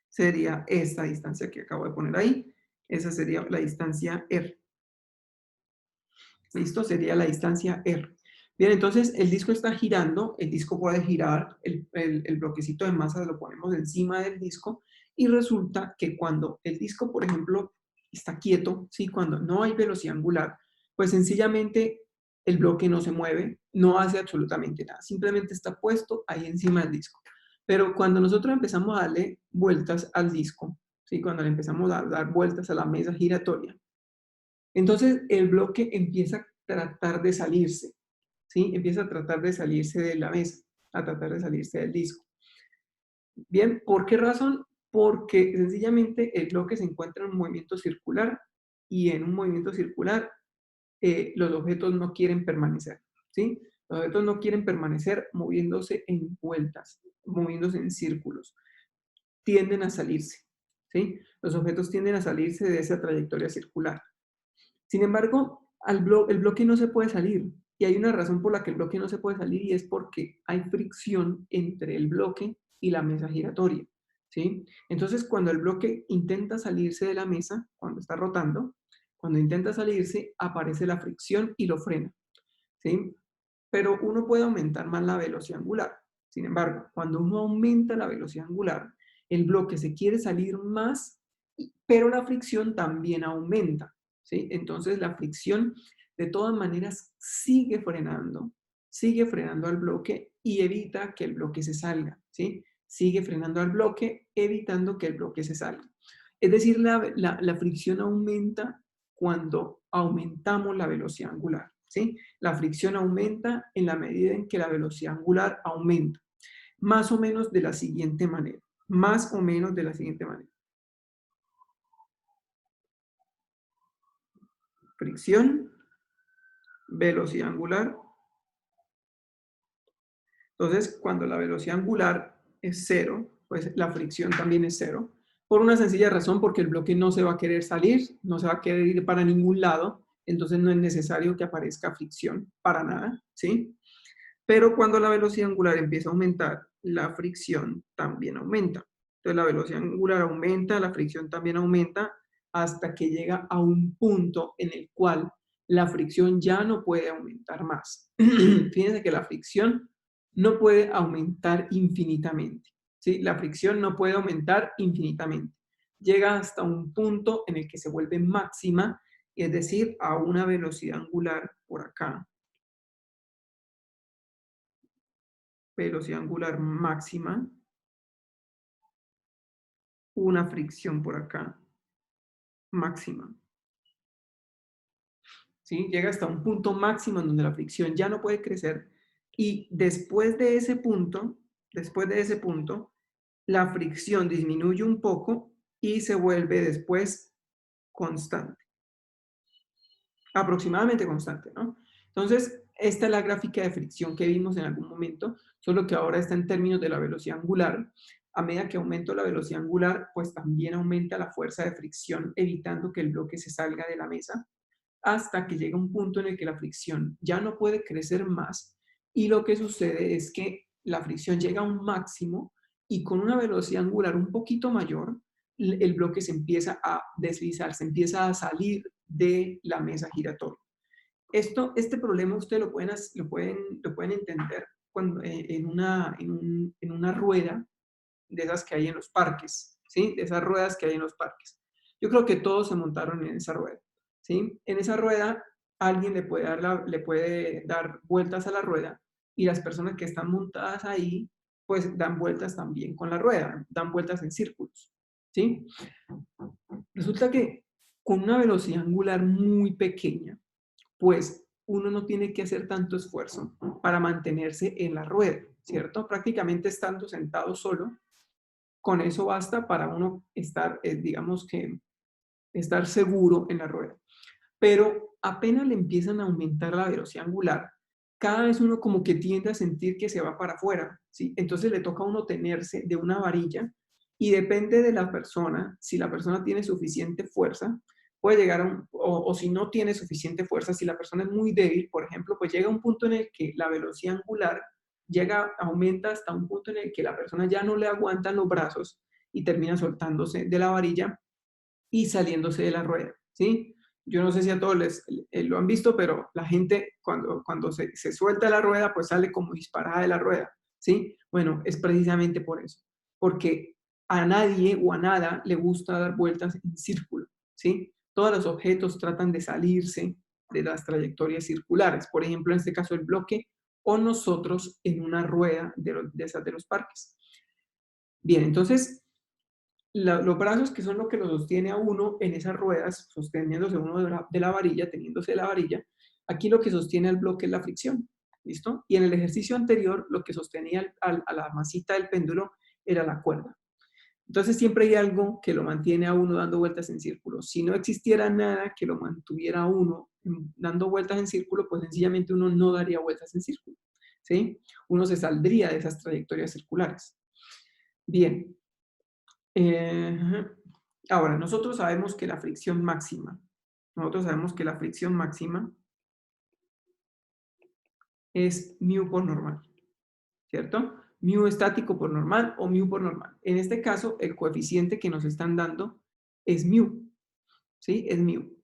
sería esta distancia que acabo de poner ahí. Esa sería la distancia R. ¿Listo? Sería la distancia R. Bien, entonces el disco está girando, el disco puede girar, el bloquecito de masa lo ponemos encima del disco y resulta que cuando el disco, por ejemplo, está quieto, ¿sí? Cuando no hay velocidad angular, pues sencillamente el bloque no se mueve, no hace absolutamente nada, simplemente está puesto ahí encima del disco. Pero cuando nosotros empezamos a darle vueltas al disco, ¿sí? Cuando le empezamos a dar vueltas a la mesa giratoria, entonces el bloque empieza a tratar de salirse, ¿sí? Empieza a tratar de salirse de la mesa, a tratar de salirse del disco. Bien, ¿por qué razón? Porque sencillamente el bloque se encuentra en un movimiento circular y en un movimiento circular los objetos no quieren permanecer, ¿sí? Los objetos no quieren permanecer moviéndose en vueltas, moviéndose en círculos, tienden a salirse, ¿sí? Los objetos tienden a salirse de esa trayectoria circular. Sin embargo, el bloque no se puede salir. Y hay una razón por la que el bloque no se puede salir y es porque hay fricción entre el bloque y la mesa giratoria. ¿sí? Entonces, cuando el bloque intenta salirse de la mesa, cuando está rotando, cuando intenta salirse, aparece la fricción y lo frena, ¿sí? Pero uno puede aumentar más la velocidad angular. Sin embargo, cuando uno aumenta la velocidad angular, el bloque se quiere salir más, pero la fricción también aumenta, ¿sí? Entonces, la fricción de todas maneras sigue frenando al bloque y evita que el bloque se salga, ¿sí? Sigue frenando al bloque, evitando que el bloque se salga. Es decir, la fricción aumenta cuando aumentamos la velocidad angular, ¿sí? La fricción aumenta en la medida en que la velocidad angular aumenta, más o menos de la siguiente manera, más o menos de la siguiente manera. Fricción, velocidad angular. Entonces, cuando la velocidad angular es cero, pues la fricción también es cero, por una sencilla razón, porque el bloque no se va a querer salir, no se va a querer ir para ningún lado, entonces no es necesario que aparezca fricción para nada, ¿sí? Pero cuando la velocidad angular empieza a aumentar, la fricción también aumenta. Entonces la velocidad angular aumenta, la fricción también aumenta, hasta que llega a un punto en el cual la fricción ya no puede aumentar más. Fíjense que la fricción no puede aumentar infinitamente, ¿sí? La fricción no puede aumentar infinitamente. Llega hasta un punto en el que se vuelve máxima, es decir, a una velocidad angular por acá. Velocidad angular máxima, una fricción por acá, máxima. ¿Sí? Llega hasta un punto máximo en donde la fricción ya no puede crecer y después de ese punto, la fricción disminuye un poco y se vuelve después constante, aproximadamente constante, ¿no? Entonces, esta es la gráfica de fricción que vimos en algún momento, solo que ahora está en términos de la velocidad angular. A medida que aumento la velocidad angular, pues también aumenta la fuerza de fricción, evitando que el bloque se salga de la mesa, hasta que llega un punto en el que la fricción ya no puede crecer más y lo que sucede es que la fricción llega a un máximo y con una velocidad angular un poquito mayor, el bloque se empieza a deslizar, se empieza a salir de la mesa giratoria. Este problema ustedes lo pueden entender cuando, en una rueda de esas que hay en los parques, ¿sí? De esas ruedas que hay en los parques. Yo creo que todos se montaron en esa rueda, ¿sí? En esa rueda alguien le puede dar vueltas a la rueda y las personas que están montadas ahí, pues dan vueltas también con la rueda, dan vueltas en círculos, ¿sí? Resulta que con una velocidad angular muy pequeña, pues uno no tiene que hacer tanto esfuerzo para mantenerse en la rueda, ¿cierto? Prácticamente estando sentado solo, con eso basta para uno estar, digamos que, estar seguro en la rueda. Pero apenas le empiezan a aumentar la velocidad angular, cada vez uno como que tiende a sentir que se va para afuera, ¿sí? Entonces le toca a uno tenerse de una varilla y depende de la persona, si la persona tiene suficiente fuerza, puede llegar a o si no tiene suficiente fuerza, si la persona es muy débil, por ejemplo, pues llega a un punto en el que la velocidad angular aumenta hasta un punto en el que la persona ya no le aguantan los brazos y termina soltándose de la varilla y saliéndose de la rueda, ¿sí? Yo no sé si a todos lo han visto, pero la gente cuando se suelta la rueda, pues sale como disparada de la rueda, ¿sí? Bueno, es precisamente por eso, porque a nadie o a nada le gusta dar vueltas en círculo, ¿sí? Todos los objetos tratan de salirse de las trayectorias circulares, por ejemplo, en este caso el bloque, o nosotros en una rueda de esas de los parques. Bien, entonces los brazos que son lo que lo sostiene a uno en esas ruedas, sosteniéndose uno de la varilla, teniéndose de la varilla, aquí lo que sostiene al bloque es la fricción, ¿listo? Y en el ejercicio anterior, lo que sostenía a la masita del péndulo era la cuerda. Entonces siempre hay algo que lo mantiene a uno dando vueltas en círculo. Si no existiera nada que lo mantuviera a uno dando vueltas en círculo, pues sencillamente uno no daría vueltas en círculo, ¿sí? Uno se saldría de esas trayectorias circulares. Bien, ahora, nosotros sabemos que la fricción máxima es mu por normal, ¿cierto? mu estático por normal o mu por normal. En este caso, el coeficiente que nos están dando es mu, ¿sí? Es mu.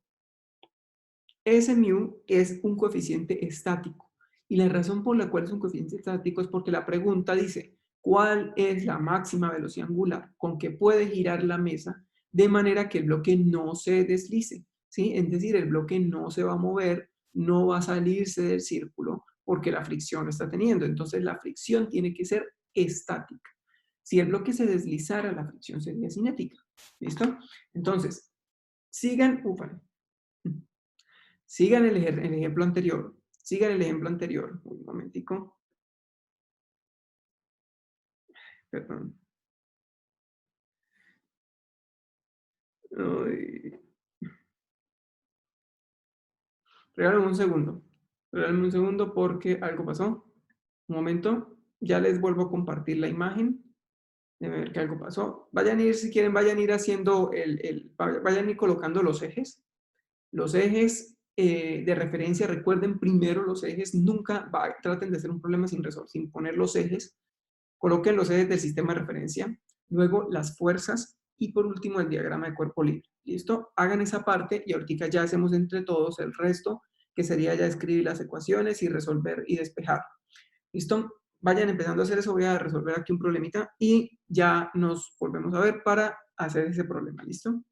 Ese mu es un coeficiente estático. Y la razón por la cual es un coeficiente estático es porque la pregunta dice, ¿cuál es la máxima velocidad angular con que puede girar la mesa de manera que el bloque no se deslice? ¿Sí? Es decir, el bloque no se va a mover, no va a salirse del círculo porque la fricción lo está teniendo. Entonces, la fricción tiene que ser estática. Si el bloque se deslizara, la fricción sería cinética. ¿Listo? Entonces, sigan, sigan el ejemplo anterior. Sigan el ejemplo anterior. Un momentico. Perdón. Ay. Regálame un segundo. Regálame un segundo porque algo pasó. Un momento. Ya les vuelvo a compartir la imagen. Debe ver que algo pasó. Vayan a ir, si quieren, vayan a ir haciendo vayan a ir colocando los ejes. Los ejes de referencia, recuerden primero los ejes, nunca traten de hacer un problema sin resolver, sin poner los ejes. Coloquen los ejes del sistema de referencia, luego las fuerzas y por último el diagrama de cuerpo libre. ¿Listo? Hagan esa parte y ahorita ya hacemos entre todos el resto, que sería ya escribir las ecuaciones y resolver y despejar. ¿Listo? Vayan empezando a hacer eso, voy a resolver aquí un problemita y ya nos volvemos a ver para hacer ese problema. ¿Listo?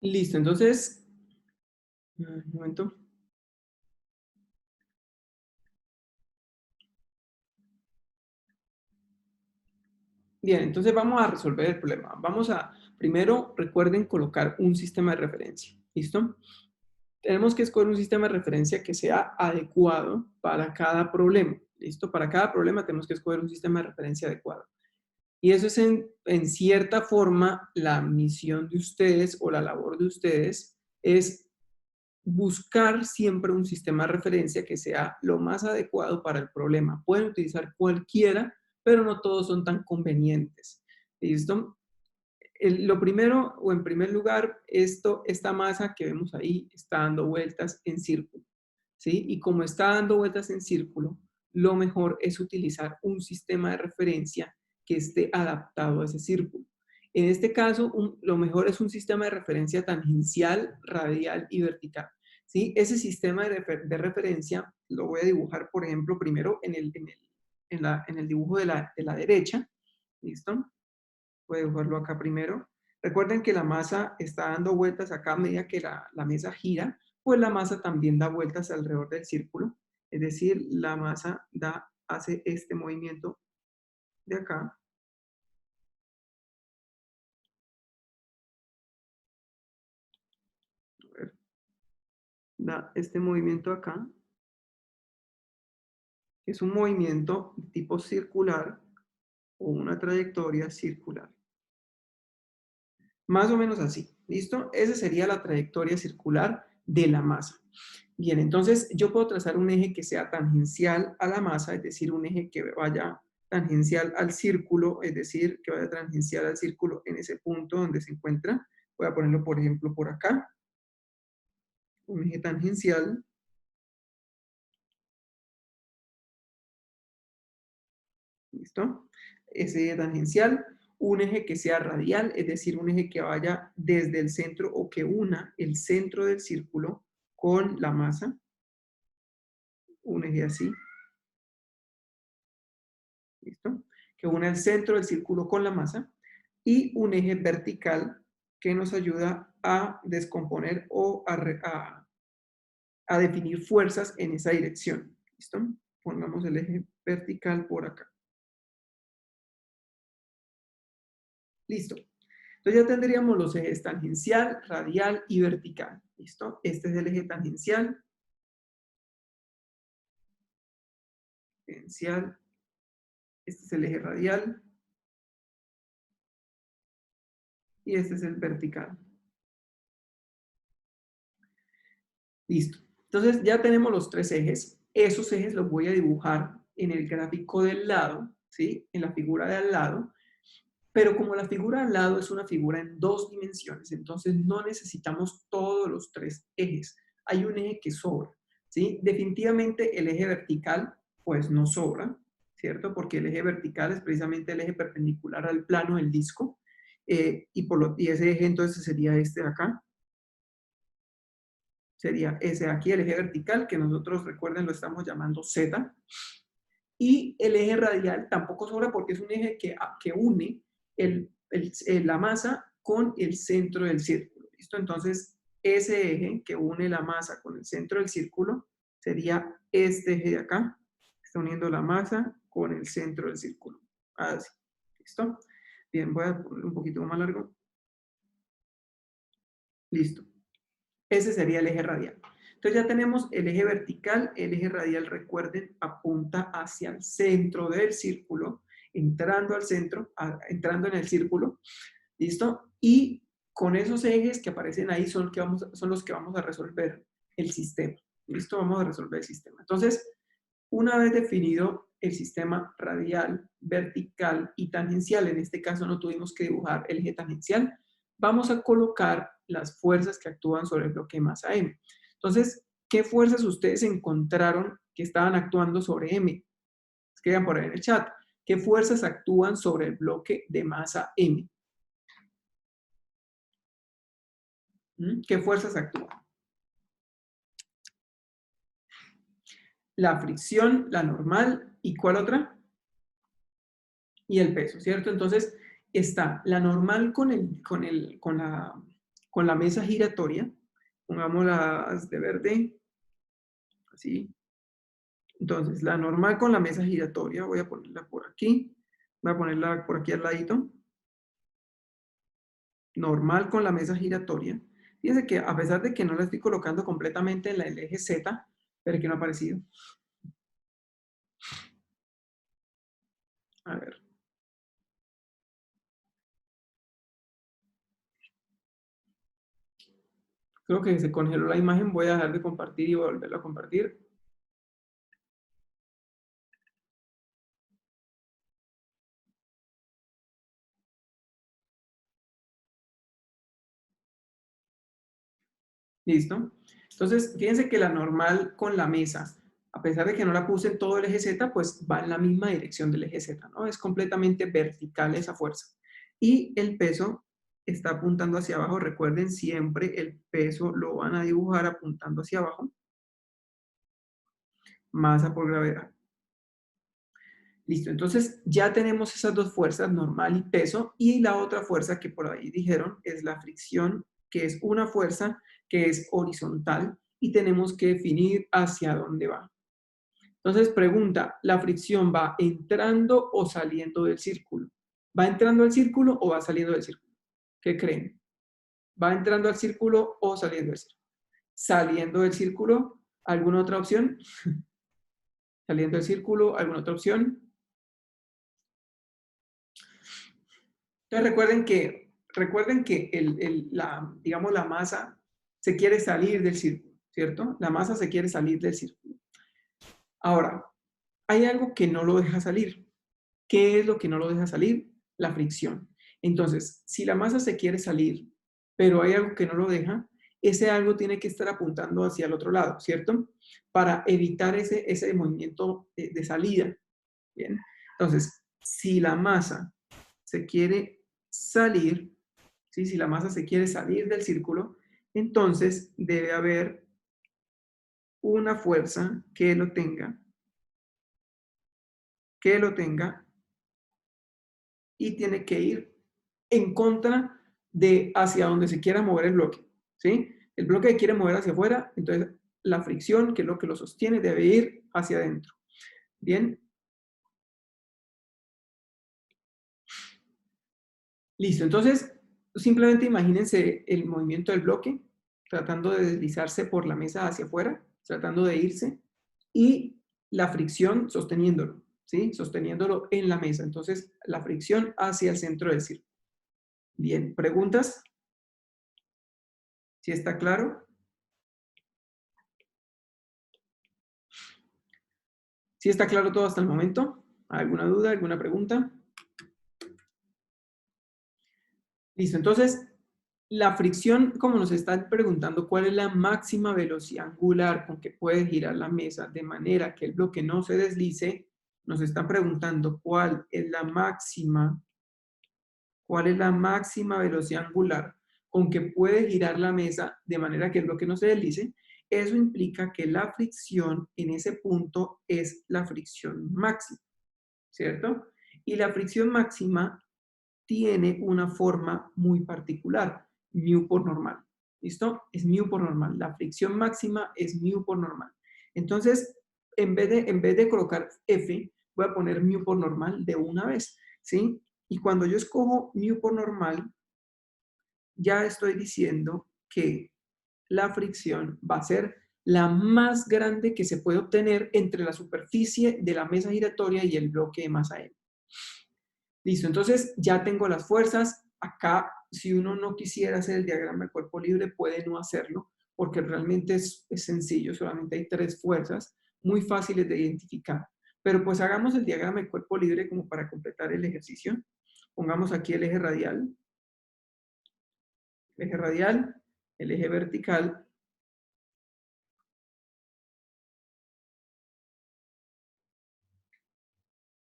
Listo, entonces, un momento. Bien, entonces vamos a resolver el problema. Vamos a, primero, recuerden colocar un sistema de referencia. ¿Listo? Tenemos que escoger un sistema de referencia que sea adecuado para cada problema. ¿Listo? Para cada problema tenemos que escoger un sistema de referencia adecuado. Y eso es en cierta forma la misión de ustedes o la labor de ustedes es buscar siempre un sistema de referencia que sea lo más adecuado para el problema. Pueden utilizar cualquiera, pero no todos son tan convenientes. ¿Listo? Lo primero, o en primer lugar, esta masa que vemos ahí está dando vueltas en círculo, ¿sí? Y como está dando vueltas en círculo, lo mejor es utilizar un sistema de referencia que esté adaptado a ese círculo. En este caso, lo mejor es un sistema de referencia tangencial, radial y vertical, ¿sí? Ese sistema de referencia lo voy a dibujar, por ejemplo, primero en el dibujo de la derecha, ¿listo? Voy a dibujarlo acá primero. Recuerden que la masa está dando vueltas acá a medida que la mesa gira, pues la masa también da vueltas alrededor del círculo. Es decir, la masa hace este movimiento de acá. A ver, da este movimiento acá. Es un movimiento de tipo circular o una trayectoria circular. Más o menos así, ¿listo? Esa sería la trayectoria circular de la masa. Bien, entonces yo puedo trazar un eje que sea tangencial a la masa, es decir, un eje que vaya tangencial al círculo, es decir, que vaya tangencial al círculo en ese punto donde se encuentra. Voy a ponerlo, por ejemplo, por acá. Un eje tangencial. ¿Listo? Ese eje tangencial. Un eje que sea radial, es decir, un eje que vaya desde el centro o que una el centro del círculo con la masa. Un eje así. ¿Listo? Que une el centro del círculo con la masa, y un eje vertical que nos ayuda a descomponer o a definir fuerzas en esa dirección. ¿Listo? Pongamos el eje vertical por acá. Listo. Entonces ya tendríamos los ejes tangencial, radial y vertical. ¿Listo? Este es el eje tangencial. Tangencial. Este es el eje radial. Y este es el vertical. Listo. Entonces ya tenemos los tres ejes. Esos ejes los voy a dibujar en el gráfico del lado, ¿sí? En la figura de al lado. Pero como la figura al lado es una figura en dos dimensiones, entonces no necesitamos todos los tres ejes. Hay un eje que sobra, ¿sí? Definitivamente el eje vertical, pues no sobra, ¿cierto? Porque el eje vertical es precisamente el eje perpendicular al plano del disco. Y ese eje entonces sería este de acá. Sería ese de aquí, el eje vertical, que nosotros, recuerden, lo estamos llamando Z. Y el eje radial tampoco sobra porque es un eje que une la masa con el centro del círculo. ¿Listo? Entonces, ese eje que une la masa con el centro del círculo sería este eje de acá. Está uniendo la masa con el centro del círculo. Así. ¿Listo? Bien, voy a poner un poquito más largo. Listo. Ese sería el eje radial. Entonces ya tenemos el eje vertical, el eje radial, recuerden, apunta hacia el centro del círculo, entrando al centro, entrando en el círculo, ¿listo? Y con esos ejes que aparecen ahí son los que vamos a resolver el sistema, ¿listo? Vamos a resolver el sistema. Entonces, una vez definido el sistema radial, vertical y tangencial, en este caso no tuvimos que dibujar el eje tangencial, vamos a colocar las fuerzas que actúan sobre el bloque de masa M. Entonces, ¿qué fuerzas ustedes encontraron que estaban actuando sobre M? Escriban por ahí en el chat. ¿Qué fuerzas actúan sobre el bloque de masa M? ¿Qué fuerzas actúan? La fricción, la normal, ¿y cuál otra? Y el peso, ¿cierto? Entonces, está la normal con la con la mesa giratoria, pongámoslas de verde, así. Entonces, la normal con la mesa giratoria, voy a ponerla por aquí, voy a ponerla por aquí al ladito. Normal con la mesa giratoria. Fíjense que a pesar de que no la estoy colocando completamente en el eje Z, pero que no ha aparecido. A ver. Creo que se congeló la imagen, voy a dejar de compartir y volverla a compartir. ¿Listo? Entonces, fíjense que la normal con la mesa, a pesar de que no la puse en todo el eje Z, pues va en la misma dirección del eje Z, ¿no? Es completamente vertical esa fuerza. Y el peso está apuntando hacia abajo. Recuerden, siempre el peso lo van a dibujar apuntando hacia abajo. Masa por gravedad. Listo, entonces ya tenemos esas dos fuerzas, normal y peso, y la otra fuerza que por ahí dijeron es la fricción, que es una fuerza que es horizontal y tenemos que definir hacia dónde va. Entonces pregunta, ¿la fricción va entrando o saliendo del círculo? ¿Va entrando al círculo o va saliendo del círculo? ¿Qué creen? ¿Va entrando al círculo o saliendo del círculo? ¿Saliendo del círculo? ¿Alguna otra opción? ¿Saliendo del círculo? ¿Alguna otra opción? Entonces recuerden que digamos, la masa se quiere salir del círculo, ¿cierto? La masa se quiere salir del círculo. Ahora, hay algo que no lo deja salir. ¿Qué es lo que no lo deja salir? La fricción. Entonces, si la masa se quiere salir, pero hay algo que no lo deja, ese algo tiene que estar apuntando hacia el otro lado, ¿cierto? Para evitar ese movimiento de salida. Bien. Entonces, si la masa se quiere salir, ¿sí? Si la masa se quiere salir del círculo, entonces debe haber una fuerza que lo tenga, y tiene que ir en contra de hacia donde se quiera mover el bloque, ¿sí? El bloque quiere mover hacia afuera, entonces la fricción, que es lo que lo sostiene, debe ir hacia adentro. Bien. Listo, entonces simplemente imagínense el movimiento del bloque, tratando de deslizarse por la mesa hacia afuera, tratando de irse, y la fricción sosteniéndolo, ¿sí? Sosteniéndolo en la mesa. Entonces, la fricción hacia el centro del círculo. Bien, ¿preguntas? ¿Sí está claro? ¿Sí está claro todo hasta el momento? ¿Alguna duda, alguna pregunta? Listo, entonces, la fricción, como nos están preguntando cuál es la máxima velocidad angular con que puede girar la mesa de manera que el bloque no se deslice, nos están preguntando cuál es la máxima velocidad angular con que puede girar la mesa de manera que el bloque no se deslice. Eso implica que la fricción en ese punto es la fricción máxima, ¿cierto? Y la fricción máxima tiene una forma muy particular, mu por normal. ¿Listo? Es mu por normal. La fricción máxima es mu por normal. Entonces, en vez de colocar F, voy a poner mu por normal de una vez, ¿sí? Y cuando yo escojo mu por normal, ya estoy diciendo que la fricción va a ser la más grande que se puede obtener entre la superficie de la mesa giratoria y el bloque de masa M. Listo, entonces ya tengo las fuerzas. Acá, si uno no quisiera hacer el diagrama de cuerpo libre, puede no hacerlo, porque realmente es sencillo, solamente hay 3 fuerzas, muy fáciles de identificar. Pero pues hagamos el diagrama de cuerpo libre como para completar el ejercicio. Pongamos aquí el eje radial, el eje vertical,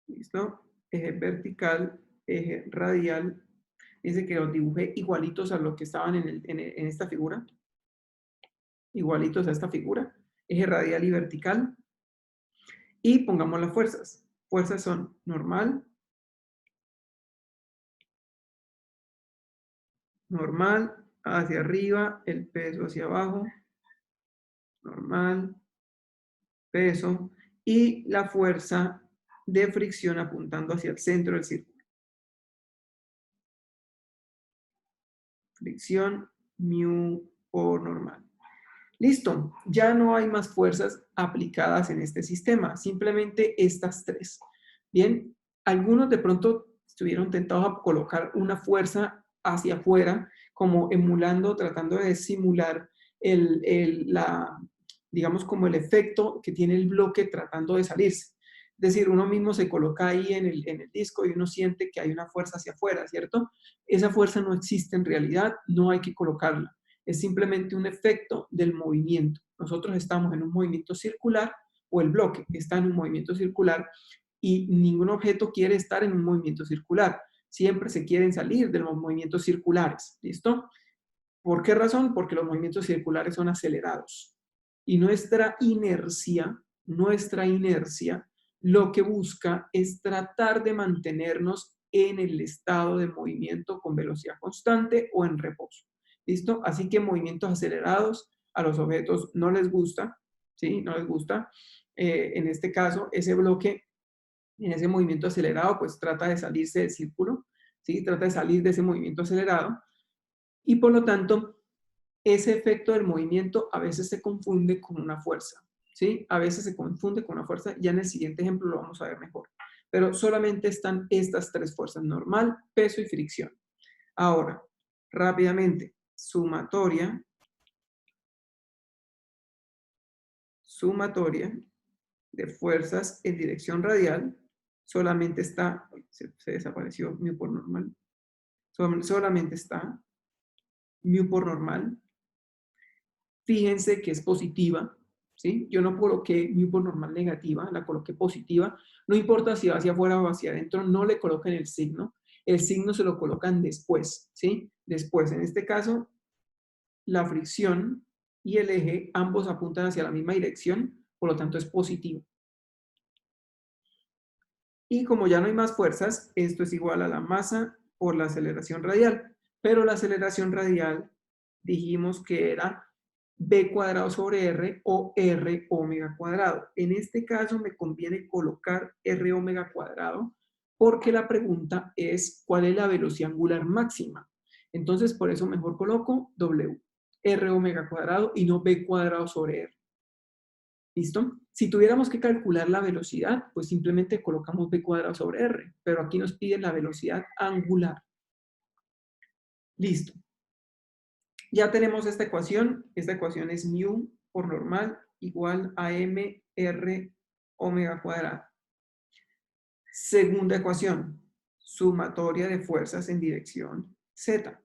¿listo? Eje vertical, eje radial. Dice que los dibujé igualitos a los que estaban en esta figura. Igualitos a esta figura. Eje radial y vertical. Y pongamos las fuerzas. Fuerzas son normal, hacia arriba, el peso hacia abajo, normal, peso, y la fuerza de fricción apuntando hacia el centro del círculo. Fricción, mu por normal. Listo, ya no hay más fuerzas aplicadas en este sistema, simplemente estas tres. Bien, algunos de pronto estuvieron tentados a colocar una fuerza hacia afuera, como emulando, tratando de simular digamos, como el efecto que tiene el bloque tratando de salirse. Es decir, uno mismo se coloca ahí en el disco y uno siente que hay una fuerza hacia afuera, ¿cierto? Esa fuerza no existe en realidad, no hay que colocarla. Es simplemente un efecto del movimiento. Nosotros estamos en un movimiento circular o el bloque está en un movimiento circular y ningún objeto quiere estar en un movimiento circular. Siempre se quieren salir de los movimientos circulares. ¿Listo? ¿Por qué razón? Porque los movimientos circulares son acelerados. Y nuestra inercia, lo que busca es tratar de mantenernos en el estado de movimiento con velocidad constante o en reposo. ¿Listo? Así que movimientos acelerados a los objetos no les gusta, ¿sí? No les gusta. En este caso, ese bloque, en ese movimiento acelerado, pues trata de salirse del círculo, ¿sí? Trata de salir de ese movimiento acelerado y por lo tanto, ese efecto del movimiento a veces se confunde con una fuerza, ¿sí? A veces se confunde con una fuerza, ya en el siguiente ejemplo lo vamos a ver mejor. Pero solamente están estas tres fuerzas, normal, peso y fricción. Ahora, rápidamente, sumatoria de fuerzas en dirección radial, solamente está, se desapareció mu por normal, solamente está mu por normal. Fíjense que es positiva, ¿sí? Yo no coloqué mu por normal negativa, la coloqué positiva. No importa si va hacia afuera o hacia adentro, no le coloquen el signo. El signo se lo colocan después, ¿sí? Después, en este caso, la fricción y el eje, ambos apuntan hacia la misma dirección, por lo tanto es positivo. Y como ya no hay más fuerzas, esto es igual a la masa por la aceleración radial. Pero la aceleración radial dijimos que era b cuadrado sobre r o r omega cuadrado. En este caso me conviene colocar r omega cuadrado porque la pregunta es ¿cuál es la velocidad angular máxima? Entonces por eso mejor coloco w, r omega cuadrado y no b cuadrado sobre r. ¿Listo? Si tuviéramos que calcular la velocidad, pues simplemente colocamos b cuadrado sobre r, pero aquí nos piden la velocidad angular. Listo. Ya tenemos esta ecuación es mu por normal igual a mr omega cuadrado. Segunda ecuación, sumatoria de fuerzas en dirección z.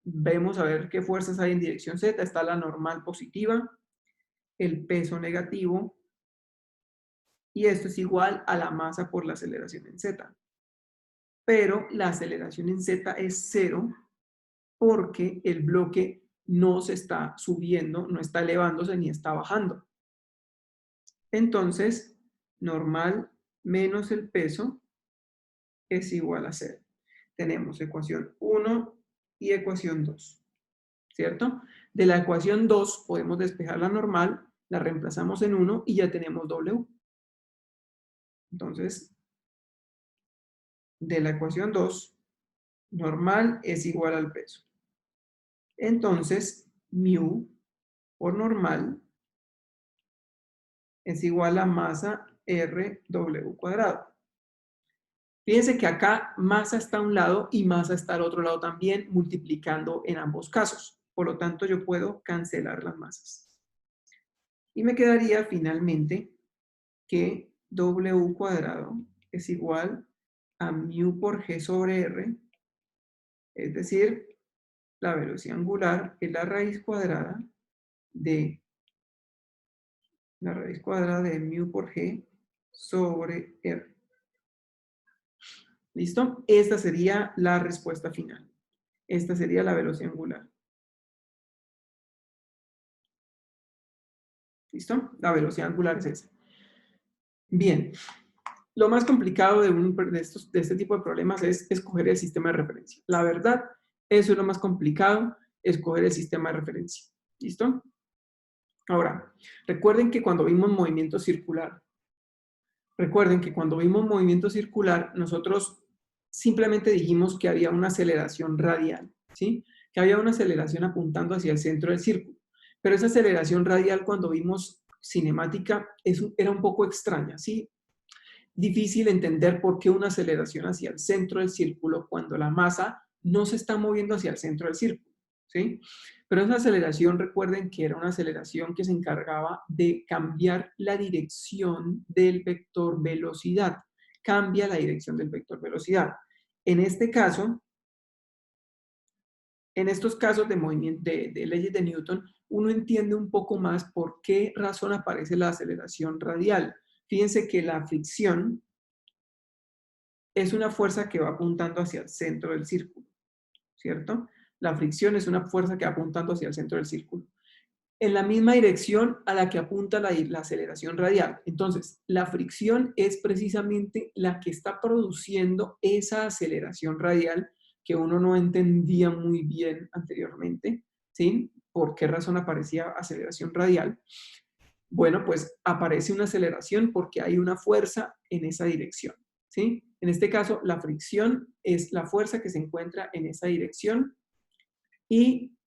Vemos a ver qué fuerzas hay en dirección z. Está la normal positiva, el peso negativo, y esto es igual a la masa por la aceleración en z. Pero la aceleración en z es 0 porque el bloque no se está subiendo, no está elevándose ni está bajando. Entonces, normal menos el peso es igual a 0. Tenemos ecuación 1 y ecuación 2, ¿cierto? De la ecuación 2 podemos despejar la normal, la reemplazamos en 1 y ya tenemos W. Entonces, de la ecuación 2, normal es igual al peso. Entonces, mu por normal es igual a masa RW cuadrado. Fíjense que acá masa está a un lado y masa está al otro lado también, multiplicando en ambos casos. Por lo tanto, yo puedo cancelar las masas. Y me quedaría finalmente que W cuadrado es igual a mu por G sobre R, es decir, la velocidad angular es la raíz cuadrada de mu por G sobre R. ¿Listo? Esta sería la respuesta final. Esta sería la velocidad angular. ¿Listo? La velocidad angular es esa. Bien. Lo más complicado de este tipo de problemas es escoger el sistema de referencia. La verdad, eso es lo más complicado escoger el sistema de referencia. ¿Listo? Ahora, recuerden que cuando vimos movimiento circular, nosotros simplemente dijimos que había una aceleración radial, ¿sí? Que había una aceleración apuntando hacia el centro del círculo. Pero esa aceleración radial, cuando vimos cinemática, era un poco extraña, ¿sí? Difícil entender por qué una aceleración hacia el centro del círculo cuando la masa no se está moviendo hacia el centro del círculo, ¿sí? Pero esa aceleración, recuerden que era una aceleración que se encargaba de cambiar la dirección del vector velocidad. Cambia la dirección del vector velocidad. En este caso, en estos casos de movimiento de leyes de Newton, uno entiende un poco más por qué razón aparece la aceleración radial. Fíjense que la fricción es una fuerza que va apuntando hacia el centro del círculo, ¿cierto? La fricción es una fuerza que va apuntando hacia el centro del círculo, en la misma dirección a la que apunta la aceleración radial. Entonces, la fricción es precisamente la que está produciendo esa aceleración radial que uno no entendía muy bien anteriormente, ¿sí? ¿Por qué razón aparecía aceleración radial? Bueno, pues aparece una aceleración porque hay una fuerza en esa dirección, ¿sí? En este caso, la fricción es la fuerza que se encuentra en esa dirección y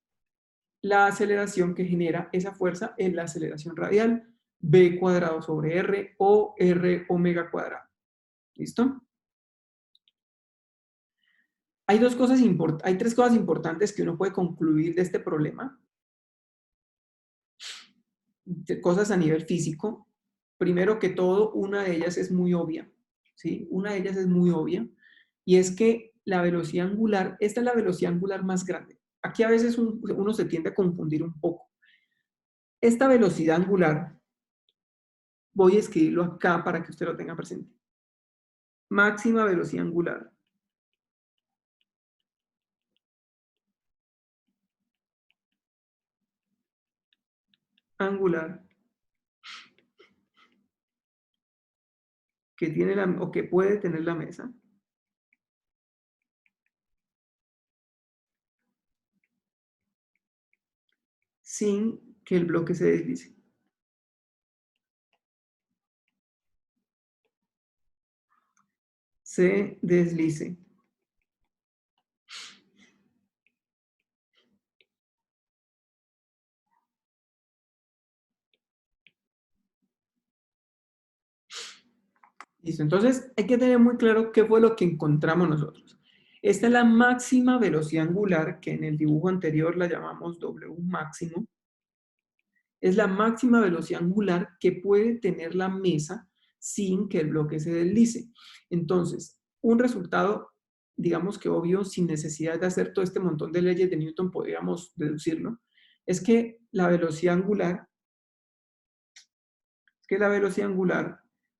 la aceleración que genera esa fuerza es la aceleración radial, b cuadrado sobre r o r omega cuadrado. ¿Listo? Hay tres cosas importantes que uno puede concluir de este problema. Cosas a nivel físico. Primero que todo, una de ellas es muy obvia, ¿sí? Una de ellas es muy obvia, y es que la velocidad angular, esta es la velocidad angular más grande. Aquí a veces uno se tiende a confundir un poco. Esta velocidad angular, voy a escribirlo acá para que usted lo tenga presente. Máxima velocidad angular. Angular que tiene o que puede tener la mesa sin que el bloque se deslice. Se deslice. Listo, entonces hay que tener muy claro qué fue lo que encontramos nosotros. Esta es la máxima velocidad angular, que en el dibujo anterior la llamamos W máximo. Es la máxima velocidad angular que puede tener la mesa sin que el bloque se deslice. Entonces, un resultado, digamos que obvio, sin necesidad de hacer todo este montón de leyes de Newton, podríamos deducirlo, es que la velocidad angular,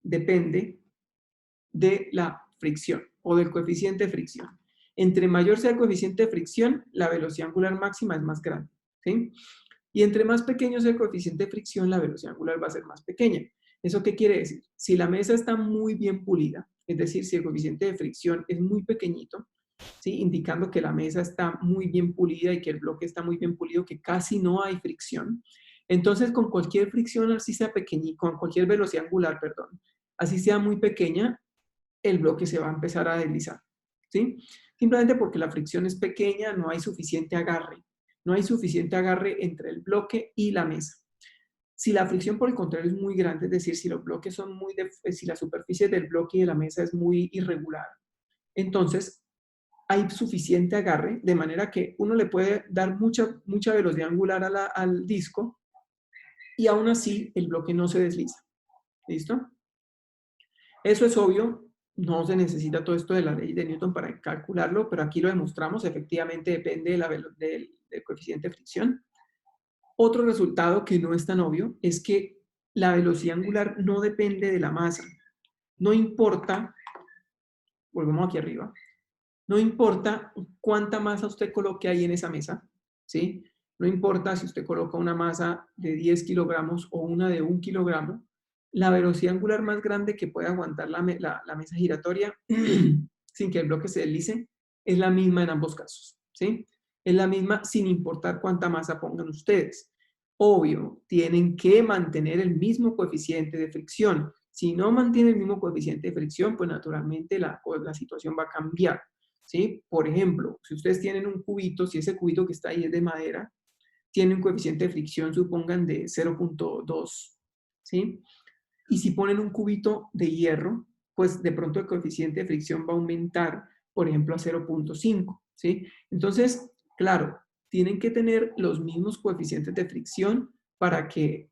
depende de la fricción o del coeficiente de fricción. Entre mayor sea el coeficiente de fricción, la velocidad angular máxima es más grande, ¿sí? Y entre más pequeño sea el coeficiente de fricción, la velocidad angular va a ser más pequeña. ¿Eso qué quiere decir? Si la mesa está muy bien pulida, es decir, si el coeficiente de fricción es muy pequeñito, ¿sí? Indicando que la mesa está muy bien pulida y que el bloque está muy bien pulido, que casi no hay fricción, entonces con cualquier fricción, así sea pequeñita, con cualquier velocidad angular, perdón, así sea muy pequeña, el bloque se va a empezar a deslizar, ¿sí? Simplemente porque la fricción es pequeña, no hay suficiente agarre. No hay suficiente agarre entre el bloque y la mesa. Si la fricción, por el contrario, es muy grande, es decir, si los bloques son si la superficie del bloque y de la mesa es muy irregular, entonces hay suficiente agarre, de manera que uno le puede dar mucha velocidad angular al disco y aún así el bloque no se desliza. ¿Listo? Eso es obvio, no se necesita todo esto de la ley de Newton para calcularlo, pero aquí lo demostramos, efectivamente depende del coeficiente de fricción. Otro resultado que no es tan obvio es que la velocidad angular no depende de la masa. No importa, volvemos aquí arriba, no importa cuánta masa usted coloque ahí en esa mesa, ¿sí? No importa si usted coloca una masa de 10 kilogramos o una de 1 kilogramo, la velocidad angular más grande que puede aguantar la mesa giratoria sin que el bloque se deslice es la misma en ambos casos, ¿sí? Es la misma sin importar cuánta masa pongan ustedes. Obvio, tienen que mantener el mismo coeficiente de fricción. Si no mantiene el mismo coeficiente de fricción, pues naturalmente la situación va a cambiar, ¿sí? Por ejemplo, si ustedes tienen un cubito, si ese cubito que está ahí es de madera, tiene un coeficiente de fricción, supongan, de 0.2, ¿sí? Y si ponen un cubito de hierro, pues de pronto el coeficiente de fricción va a aumentar, por ejemplo, a 0.5, ¿sí? Entonces, claro, tienen que tener los mismos coeficientes de fricción para que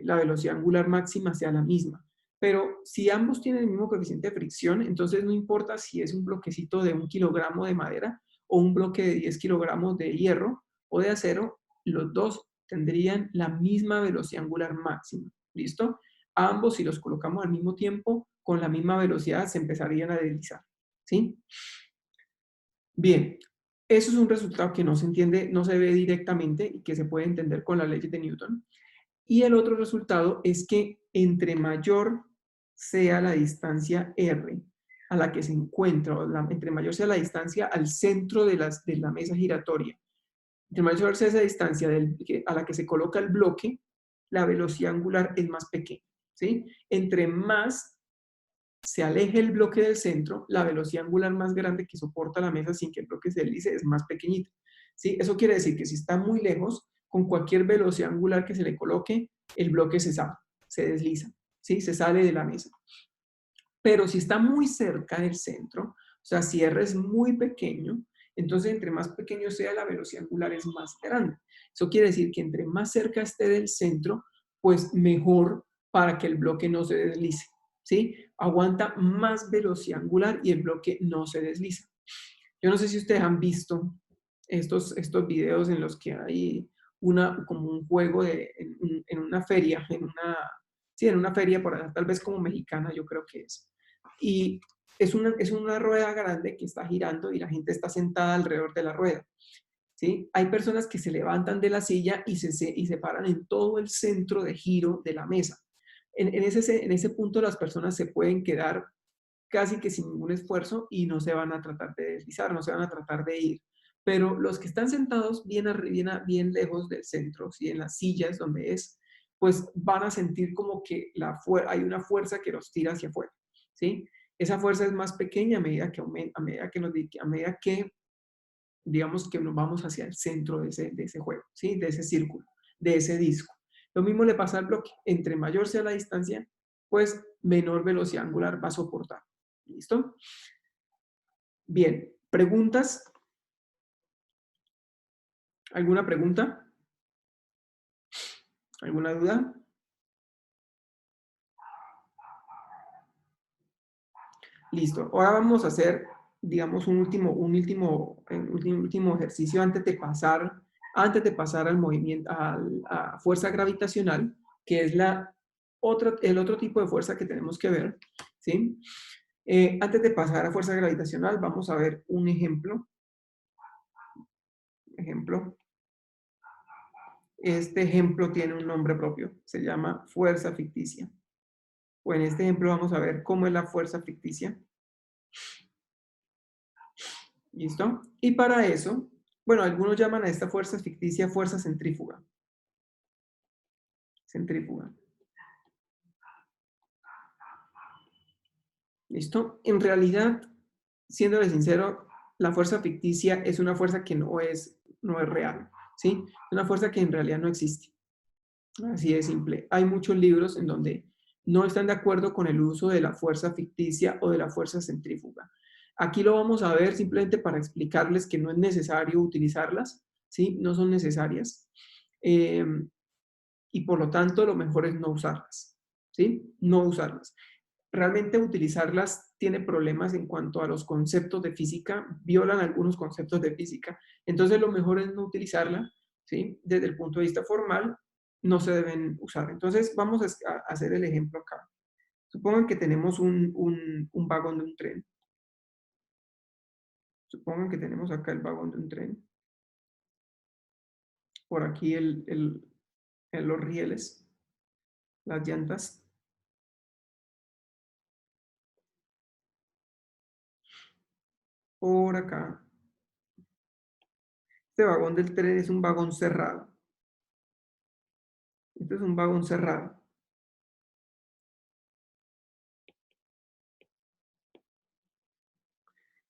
la velocidad angular máxima sea la misma. Pero si ambos tienen el mismo coeficiente de fricción, entonces no importa si es un bloquecito de 1 kilogramo de madera o un bloque de 10 kilogramos de hierro o de acero, los dos tendrían la misma velocidad angular máxima. ¿Listo? Ambos, si los colocamos al mismo tiempo, con la misma velocidad, se empezarían a deslizar. ¿Sí? Bien, eso es un resultado que no se entiende, no se ve directamente y que se puede entender con las leyes de Newton. Y el otro resultado es que entre mayor sea la distancia R a la que se encuentra, entre mayor sea la distancia al centro de la mesa giratoria, entre mayor sea esa distancia a la que se coloca el bloque, la velocidad angular es más pequeña. ¿Sí? Entre más se aleje el bloque del centro, la velocidad angular más grande que soporta la mesa sin que el bloque se deslice es más pequeñita. ¿Sí? Eso quiere decir que si está muy lejos, con cualquier velocidad angular que se le coloque, el bloque se desliza, ¿sí? Se sale de la mesa. Pero si está muy cerca del centro, o sea, si R es muy pequeño, entonces entre más pequeño sea, la velocidad angular es más grande. Eso quiere decir que entre más cerca esté del centro, pues mejor para que el bloque no se deslice, ¿sí? Aguanta más velocidad angular y el bloque no se desliza. Yo no sé si ustedes han visto estos videos en los que hay como un juego en una feria, en una feria, tal vez como mexicana, yo creo que es. Y es una rueda grande que está girando y la gente está sentada alrededor de la rueda. ¿Sí? Hay personas que se levantan de la silla y se paran en todo el centro de giro de la mesa. En ese punto las personas se pueden quedar casi que sin ningún esfuerzo y no se van a tratar de deslizar, no se van a tratar de ir. Pero los que están sentados bien lejos del centro, ¿sí? En las sillas donde es, pues van a sentir como que hay una fuerza que los tira hacia afuera, ¿sí? Esa fuerza es más pequeña a medida que aumenta, a medida que digamos que nos vamos hacia el centro de ese juego, ¿sí? De ese círculo, de ese disco. Lo mismo le pasa al bloque. Entre mayor sea la distancia, pues menor velocidad angular va a soportar. ¿Listo? Bien, ¿preguntas? ¿Alguna pregunta? ¿Alguna duda? Listo. Ahora vamos a hacer, digamos, un último ejercicio antes de pasar al movimiento, a fuerza gravitacional, que es el otro tipo de fuerza que tenemos que ver, ¿sí? Antes de pasar a fuerza gravitacional, vamos a ver un ejemplo. Este ejemplo tiene un nombre propio, se llama fuerza ficticia. O en este ejemplo vamos a ver cómo es la fuerza ficticia. ¿Listo? Y para eso, bueno, algunos llaman a esta fuerza ficticia fuerza centrífuga. Centrífuga. ¿Listo? En realidad, siéndole sincero, la fuerza ficticia es una fuerza que no es real, ¿sí? Es una fuerza que en realidad no existe. Así de simple. Hay muchos libros en donde no están de acuerdo con el uso de la fuerza ficticia o de la fuerza centrífuga. Aquí lo vamos a ver simplemente para explicarles que no es necesario utilizarlas, ¿sí? No son necesarias. Eh, y por lo tanto, lo mejor es no usarlas, ¿sí? No usarlas. Realmente utilizarlas tiene problemas en cuanto a los conceptos de física, violan algunos conceptos de física. Entonces, lo mejor es no utilizarla, ¿sí? Desde el punto de vista formal, no se deben usar. Entonces, vamos a hacer el ejemplo acá. Supongan que tenemos un vagón de un tren. Supongan que tenemos acá el vagón de un tren. Por aquí los rieles, las llantas. Por acá Este vagón del tren es un vagón cerrado. Este es un vagón cerrado.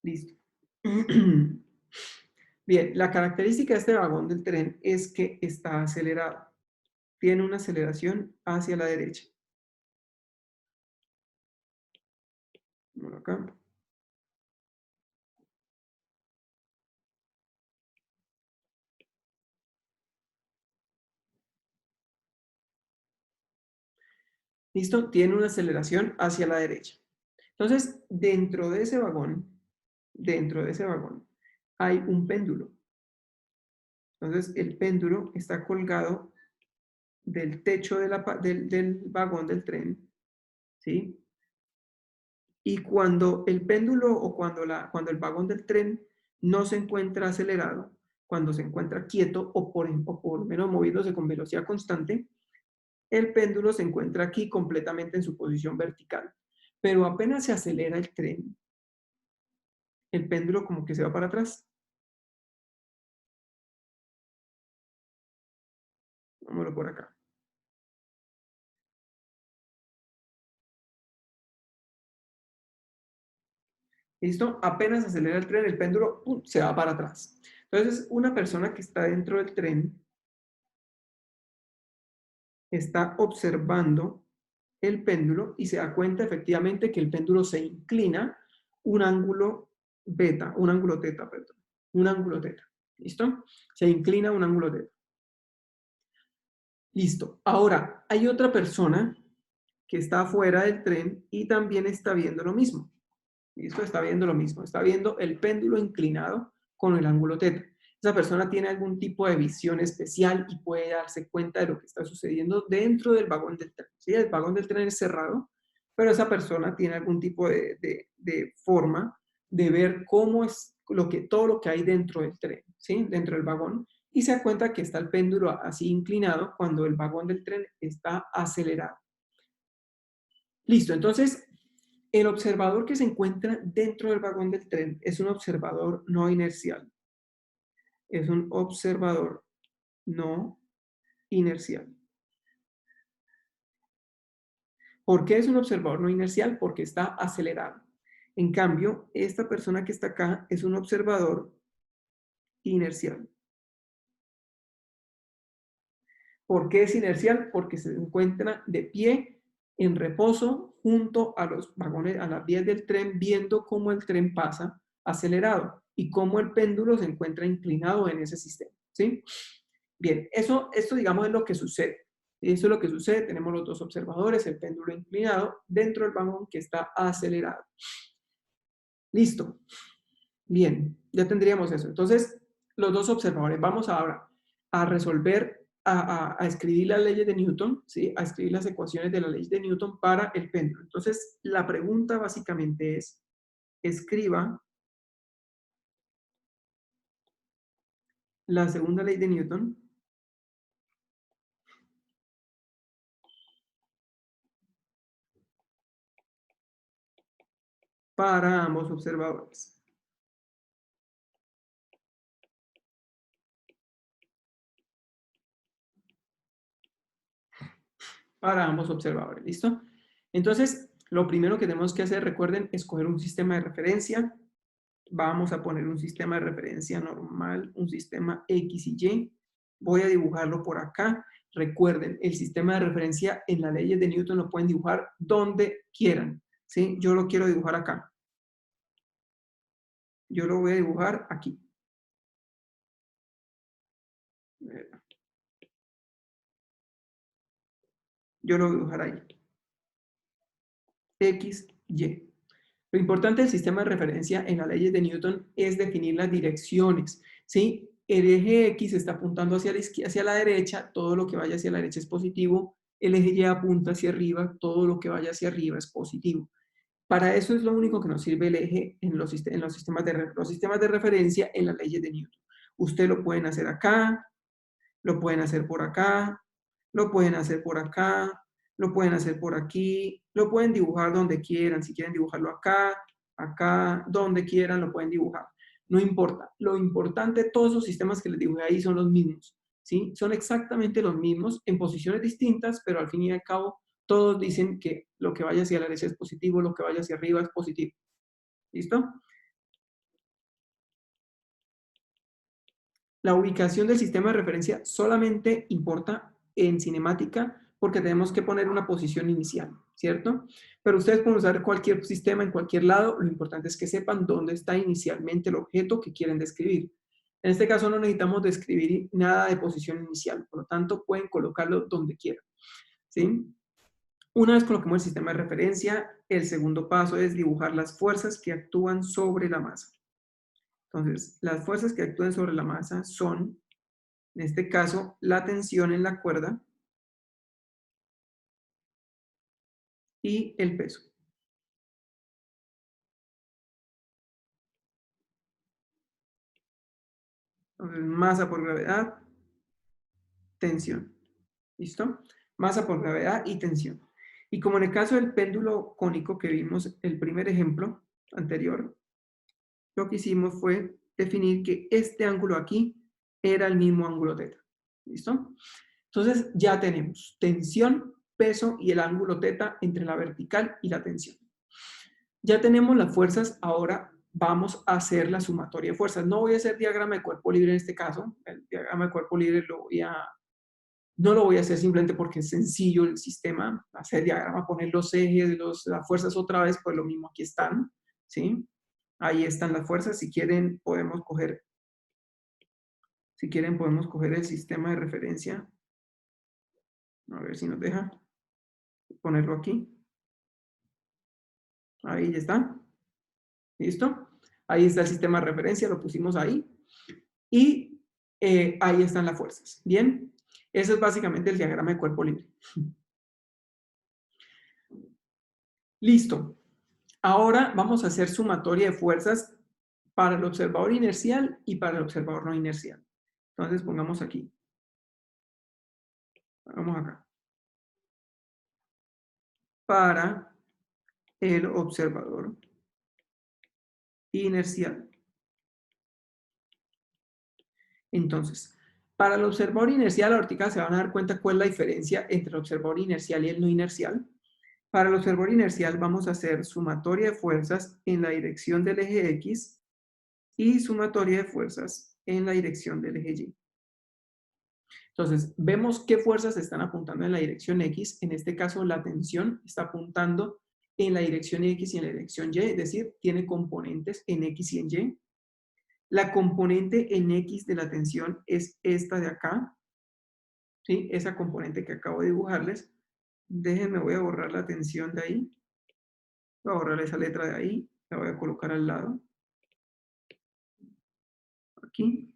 Listo. Bien, la característica de este vagón del tren es que está acelerado. Tiene una aceleración hacia la derecha. Bueno, acá. ¿Listo? Tiene una aceleración hacia la derecha. Entonces, dentro de ese vagón, hay un péndulo. Entonces, el péndulo está colgado del techo del vagón del tren, ¿sí? Y cuando el péndulo o cuando el vagón del tren no se encuentra acelerado, cuando se encuentra quieto o por lo menos moviéndose con velocidad constante, el péndulo se encuentra aquí completamente en su posición vertical. Pero apenas se acelera el tren, el péndulo como que se va para atrás. Vámonos por acá. ¿Listo? Apenas acelera el tren, el péndulo se va para atrás. Entonces, una persona que está dentro del tren está observando el péndulo y se da cuenta efectivamente que el péndulo se inclina un ángulo beta, un ángulo teta, perdón, un ángulo teta. ¿Listo? Se inclina un ángulo teta. Listo. Ahora, hay otra persona que está afuera del tren y también está viendo lo mismo. ¿Listo? Está viendo lo mismo. Está viendo el péndulo inclinado con el ángulo teta. Esa persona tiene algún tipo de visión especial y puede darse cuenta de lo que está sucediendo dentro del vagón del tren. ¿Sí? El vagón del tren es cerrado, pero esa persona tiene algún tipo de forma de ver cómo es todo lo que hay dentro del tren, ¿sí? Dentro del vagón, y se da cuenta que está el péndulo así inclinado cuando el vagón del tren está acelerado. Listo, entonces el observador que se encuentra dentro del vagón del tren es un observador no inercial. Es un observador no inercial. ¿Por qué es un observador no inercial? Porque está acelerado. En cambio, esta persona que está acá es un observador inercial. ¿Por qué es inercial? Porque se encuentra de pie, en reposo, junto a los vagones, a las vías del tren, viendo cómo el tren pasa acelerado y cómo el péndulo se encuentra inclinado en ese sistema. ¿Sí? Bien, esto digamos es lo que sucede. Eso es lo que sucede. Tenemos los dos observadores, el péndulo inclinado dentro del vagón que está acelerado. Listo. Bien, ya tendríamos eso. Entonces, los dos observadores. Vamos ahora a resolver, a escribir las leyes de Newton, ¿sí? A escribir las ecuaciones de la ley de Newton para el péndulo. Entonces, la pregunta básicamente es, escriba la segunda ley de Newton para ambos observadores. Para ambos observadores, ¿listo? Entonces, lo primero que tenemos que hacer, recuerden, escoger un sistema de referencia. Vamos a poner un sistema de referencia normal, un sistema X y Y. Voy a dibujarlo por acá. Recuerden, el sistema de referencia en las leyes de Newton lo pueden dibujar donde quieran, ¿sí? Yo lo quiero dibujar acá. Yo lo voy a dibujar aquí. Yo lo voy a dibujar ahí. X, Y. Lo importante del sistema de referencia en las leyes de Newton es definir las direcciones, ¿sí? El eje X está apuntando hacia la derecha, todo lo que vaya hacia la derecha es positivo, el eje Y apunta hacia arriba, todo lo que vaya hacia arriba es positivo. Para eso es lo único que nos sirve el eje en los sistemas de referencia en las leyes de Newton. Usted lo pueden hacer acá, lo pueden hacer por acá, lo pueden hacer por acá, lo pueden hacer por aquí, lo pueden dibujar donde quieran, si quieren dibujarlo acá, acá, donde quieran lo pueden dibujar. no importa. Lo importante, todos esos sistemas que les dibujé ahí son los mismos, ¿sí? Son exactamente los mismos en posiciones distintas, pero al fin y al cabo todos dicen que lo que vaya hacia la derecha es positivo, lo que vaya hacia arriba es positivo. ¿Listo? La ubicación del sistema de referencia solamente importa en cinemática porque tenemos que poner una posición inicial, ¿cierto? Pero ustedes pueden usar cualquier sistema en cualquier lado, lo importante es que sepan dónde está inicialmente el objeto que quieren describir. En este caso no necesitamos describir nada de posición inicial, por lo tanto pueden colocarlo donde quieran, ¿sí? Una vez coloquemos el sistema de referencia, el segundo paso es dibujar las fuerzas que actúan sobre la masa. Entonces, las fuerzas que actúan sobre la masa son, en este caso, la tensión en la cuerda y el peso. Entonces, masa por gravedad, tensión. ¿Listo? Masa por gravedad y tensión. Y como en el caso del péndulo cónico que vimos el primer ejemplo anterior, lo que hicimos fue definir que este ángulo aquí era el mismo ángulo θ. ¿Listo? Entonces ya tenemos tensión, peso y el ángulo θ entre la vertical y la tensión. Ya tenemos las fuerzas, ahora vamos a hacer la sumatoria de fuerzas. No voy a hacer diagrama de cuerpo libre en este caso. El diagrama de cuerpo libre no lo voy a hacer simplemente porque es sencillo el sistema. Hacer diagrama, poner los ejes, las fuerzas otra vez, pues lo mismo aquí están, ¿sí? Ahí están las fuerzas. Si quieren, podemos coger el sistema de referencia. A ver si nos deja ponerlo aquí. Ahí ya está. ¿Listo? Ahí está el sistema de referencia, lo pusimos ahí. Y ahí están las fuerzas. Bien, eso es básicamente el diagrama de cuerpo libre. Listo. Ahora vamos a hacer sumatoria de fuerzas para el observador inercial y para el observador no inercial. Entonces pongamos aquí. Vamos acá. Para el observador inercial. Entonces, para el observador inercial, ahorita se van a dar cuenta cuál es la diferencia entre el observador inercial y el no inercial. Para el observador inercial vamos a hacer sumatoria de fuerzas en la dirección del eje X y sumatoria de fuerzas en la dirección del eje Y. Entonces, vemos qué fuerzas están apuntando en la dirección X. En este caso, la tensión está apuntando en la dirección X y en la dirección Y, es decir, tiene componentes en X y en Y. La componente en X de la tensión es esta de acá, ¿sí? Esa componente que acabo de dibujarles. Déjenme, voy a borrar la tensión de ahí. Voy a borrar esa letra de ahí. La voy a colocar al lado. Aquí.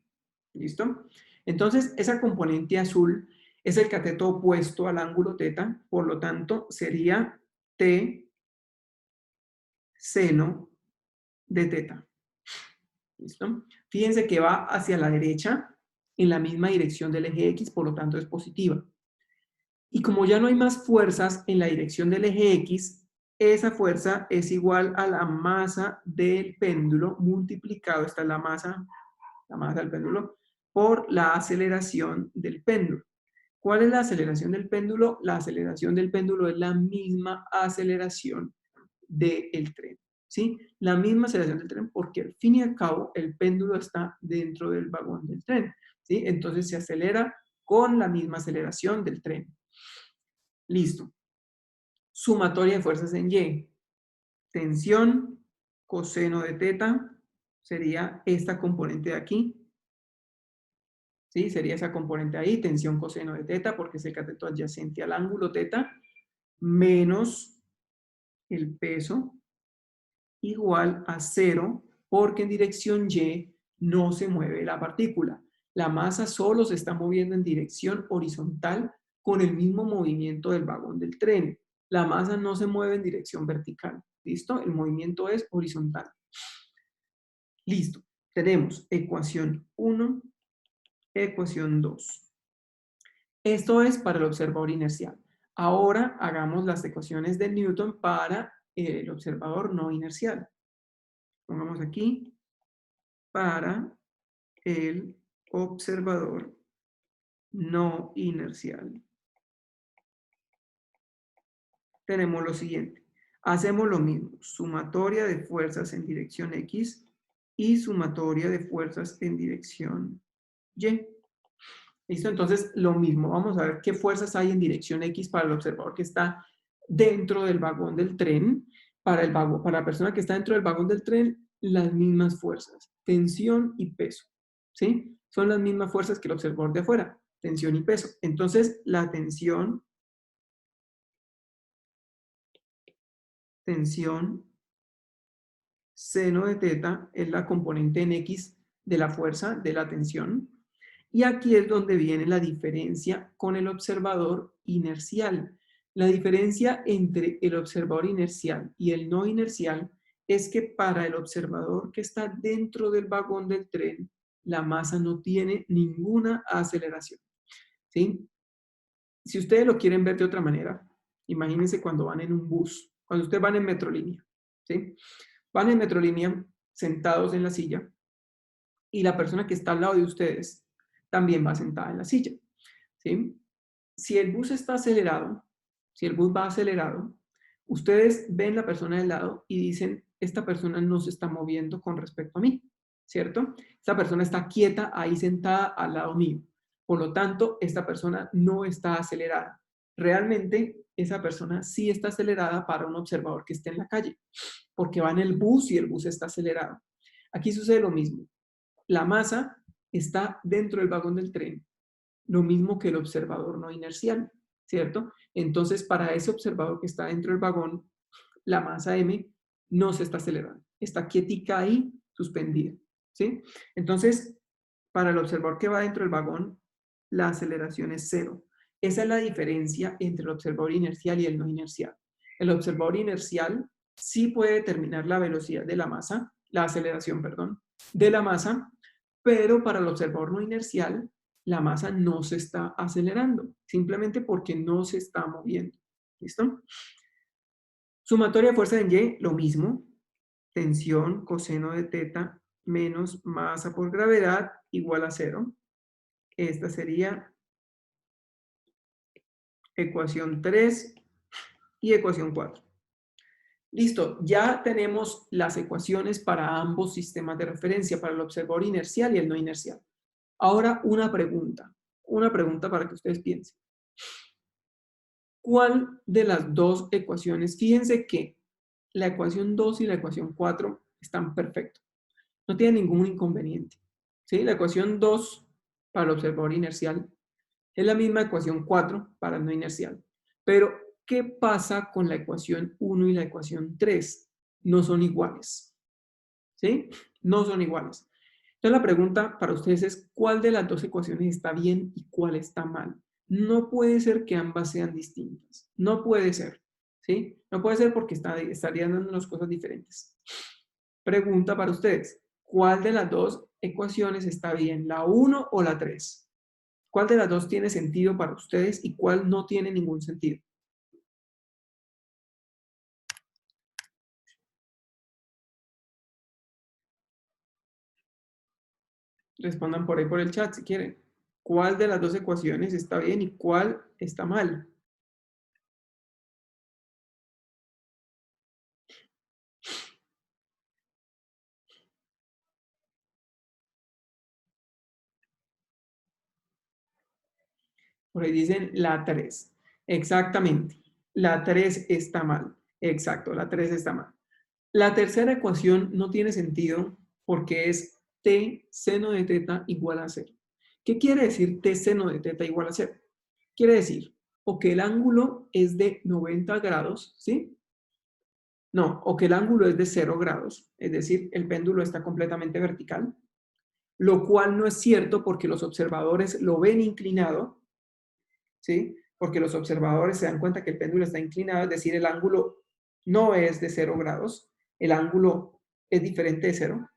¿Listo? Entonces, esa componente azul es el cateto opuesto al ángulo θ. Por lo tanto, sería T seno de θ. ¿Listo? Fíjense que va hacia la derecha en la misma dirección del eje X, por lo tanto es positiva. Y como ya no hay más fuerzas en la dirección del eje X, esa fuerza es igual a la masa del péndulo multiplicado, esta es la masa del péndulo, por la aceleración del péndulo. ¿Cuál es la aceleración del péndulo? La aceleración del péndulo es la misma aceleración del tren, ¿sí? La misma aceleración del tren porque al fin y al cabo el péndulo está dentro del vagón del tren, ¿sí? Entonces se acelera con la misma aceleración del tren. Listo. Sumatoria de fuerzas en Y. Tensión, coseno de θ, sería esta componente de aquí. ¿Sí? Sería esa componente ahí, tensión coseno de θ, porque es el cateto adyacente al ángulo θ, menos el peso igual a 0, porque en dirección Y no se mueve la partícula. La masa solo se está moviendo en dirección horizontal con el mismo movimiento del vagón del tren. La masa no se mueve en dirección vertical. ¿Listo? El movimiento es horizontal. Listo. Tenemos ecuación 1, ecuación 2. Esto es para el observador inercial. Ahora hagamos las ecuaciones de Newton para el observador no inercial. Pongamos aquí para el observador no inercial. Tenemos lo siguiente. Hacemos lo mismo, sumatoria de fuerzas en dirección X y sumatoria de fuerzas en dirección Y. ¿Listo? Entonces, lo mismo. Vamos a ver qué fuerzas hay en dirección X para el observador que está dentro del vagón del tren. Para la persona que está dentro del vagón del tren, las mismas fuerzas, tensión y peso. ¿Sí? Son las mismas fuerzas que el observador de afuera, tensión y peso. Entonces, la tensión, seno de teta es la componente en X de la fuerza de la tensión. Y aquí es donde viene la diferencia con el observador inercial. La diferencia entre el observador inercial y el no inercial es que para el observador que está dentro del vagón del tren, la masa no tiene ninguna aceleración. ¿Sí? Si ustedes lo quieren ver de otra manera, imagínense cuando van en un bus, cuando ustedes van en Metrolínea, ¿sí? Van en Metrolínea sentados en la silla y la persona que está al lado de ustedes también va sentada en la silla, ¿sí? Si el bus está acelerado, si el bus va acelerado, ustedes ven la persona del lado y dicen, esta persona no se está moviendo con respecto a mí, ¿cierto? Esta persona está quieta ahí sentada al lado mío. Por lo tanto, esta persona no está acelerada. Realmente, esa persona sí está acelerada para un observador que esté en la calle, porque va en el bus y el bus está acelerado. Aquí sucede lo mismo. La masa está dentro del vagón del tren, lo mismo que el observador no inercial, ¿cierto? Entonces, para ese observador que está dentro del vagón, la masa m no se está acelerando, está quietica ahí, suspendida, ¿sí? Entonces, para el observador que va dentro del vagón, la aceleración es cero. Esa es la diferencia entre el observador inercial y el no inercial. El observador inercial sí puede determinar la velocidad de la masa, la aceleración, perdón, de la masa, pero para el observador no inercial, la masa no se está acelerando, simplemente porque no se está moviendo. ¿Listo? Sumatoria de fuerza en Y, lo mismo. Tensión coseno de teta menos masa por gravedad igual a 0. Esta sería ecuación 3 y ecuación 4. Listo, ya tenemos las ecuaciones para ambos sistemas de referencia, para el observador inercial y el no inercial. Ahora una pregunta para que ustedes piensen. ¿Cuál de las dos ecuaciones? Fíjense que la ecuación 2 y la ecuación 4 están perfectos. No tienen ningún inconveniente. ¿Sí? La ecuación 2 para el observador inercial es la misma ecuación 4 para el no inercial. Pero, ¿qué pasa con la ecuación 1 y la ecuación 3? No son iguales. ¿Sí? No son iguales. Entonces la pregunta para ustedes es, ¿cuál de las dos ecuaciones está bien y cuál está mal? No puede ser que ambas sean distintas. No puede ser. ¿Sí? No puede ser porque estarían dándonos cosas diferentes. Pregunta para ustedes, ¿cuál de las dos ecuaciones está bien? ¿La 1 o la 3? ¿Cuál de las dos tiene sentido para ustedes y cuál no tiene ningún sentido? Respondan por ahí por el chat si quieren. ¿Cuál de las dos ecuaciones está bien y cuál está mal? Por ahí dicen la 3. Exactamente. La 3 está mal. Exacto, la 3 está mal. La tercera ecuación no tiene sentido porque es t seno de teta igual a 0. ¿Qué quiere decir t seno de teta igual a 0? Quiere decir o que el ángulo es de 90 grados, ¿sí? No, o que el ángulo es de 0 grados, es decir, el péndulo está completamente vertical, lo cual no es cierto porque los observadores lo ven inclinado, ¿sí? Porque los observadores se dan cuenta que el péndulo está inclinado, es decir, el ángulo no es de 0 grados, el ángulo es diferente de 0,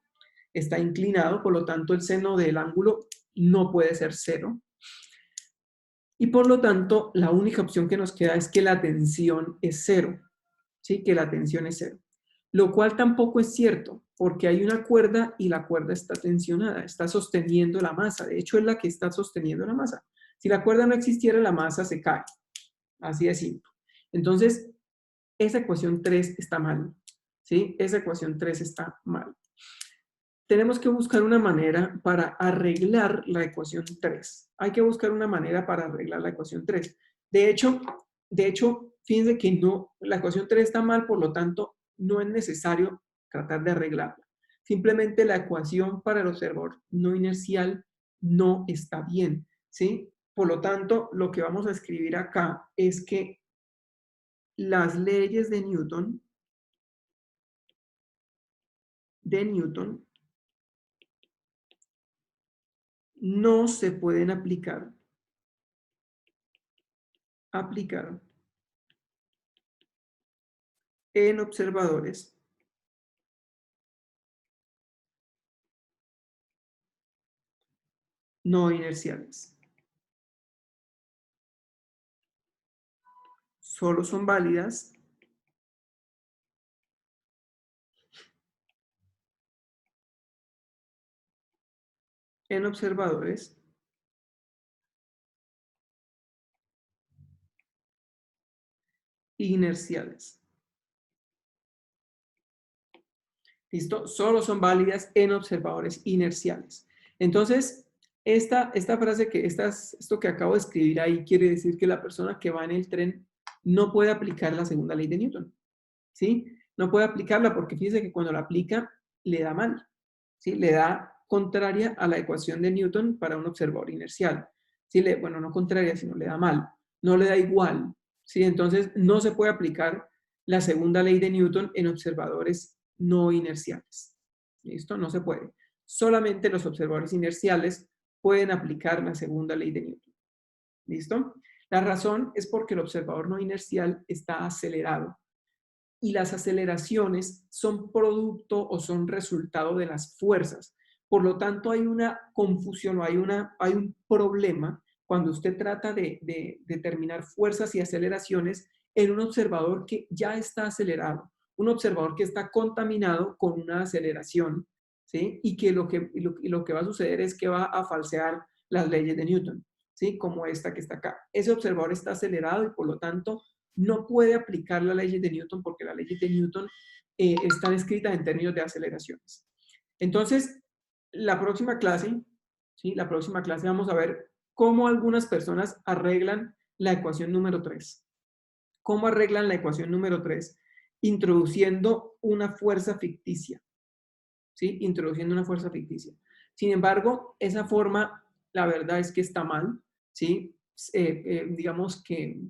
está inclinado, por lo tanto el seno del ángulo no puede ser 0. Y por lo tanto, la única opción que nos queda es que la tensión es 0, ¿sí? Que la tensión es 0. lo cual tampoco es cierto, porque hay una cuerda y la cuerda está tensionada, está sosteniendo la masa. De hecho, es la que está sosteniendo la masa. Si la cuerda no existiera, la masa se cae. Así de simple. Entonces, esa ecuación 3 está mal. ¿Sí? Esa ecuación 3 está mal. Tenemos que buscar una manera para arreglar la ecuación 3. Hay que buscar una manera para arreglar la ecuación 3. De hecho, fíjense que no, la ecuación 3 está mal, por lo tanto, no es necesario tratar de arreglarla. Simplemente la ecuación para el observador no inercial no está bien, ¿sí? Por lo tanto, lo que vamos a escribir acá es que las leyes de Newton no se pueden aplicar en observadores no inerciales. Solo son válidas en observadores inerciales. ¿Listo? Solo son válidas en observadores inerciales. Entonces, esta frase esto que acabo de escribir ahí quiere decir que la persona que va en el tren no puede aplicar la segunda ley de Newton. ¿Sí? No puede aplicarla porque fíjese que cuando la aplica le da mal. ¿Sí? Le da contraria a la ecuación de Newton para un observador inercial. ¿Sí? Bueno, no contraria, sino le da mal. No le da igual. ¿Sí? Entonces, no se puede aplicar la segunda ley de Newton en observadores no inerciales. ¿Listo? No se puede. Solamente los observadores inerciales pueden aplicar la segunda ley de Newton. ¿Listo? La razón es porque el observador no inercial está acelerado y las aceleraciones son producto o son resultado de las fuerzas. Por lo tanto, hay una confusión o hay un problema cuando usted trata de determinar fuerzas y aceleraciones en un observador que ya está acelerado, un observador que está contaminado con una aceleración, ¿sí? Y que lo que va a suceder es que va a falsear las leyes de Newton, ¿sí? Como esta que está acá. Ese observador está acelerado y por lo tanto no puede aplicar la ley de Newton porque las leyes de Newton están escritas en términos de aceleraciones. Entonces, la próxima clase, ¿sí? La próxima clase vamos a ver cómo algunas personas arreglan la ecuación número 3. ¿Cómo arreglan la ecuación número 3? Introduciendo una fuerza ficticia, ¿sí? Introduciendo una fuerza ficticia. Sin embargo, esa forma, la verdad es que está mal, ¿sí? Digamos que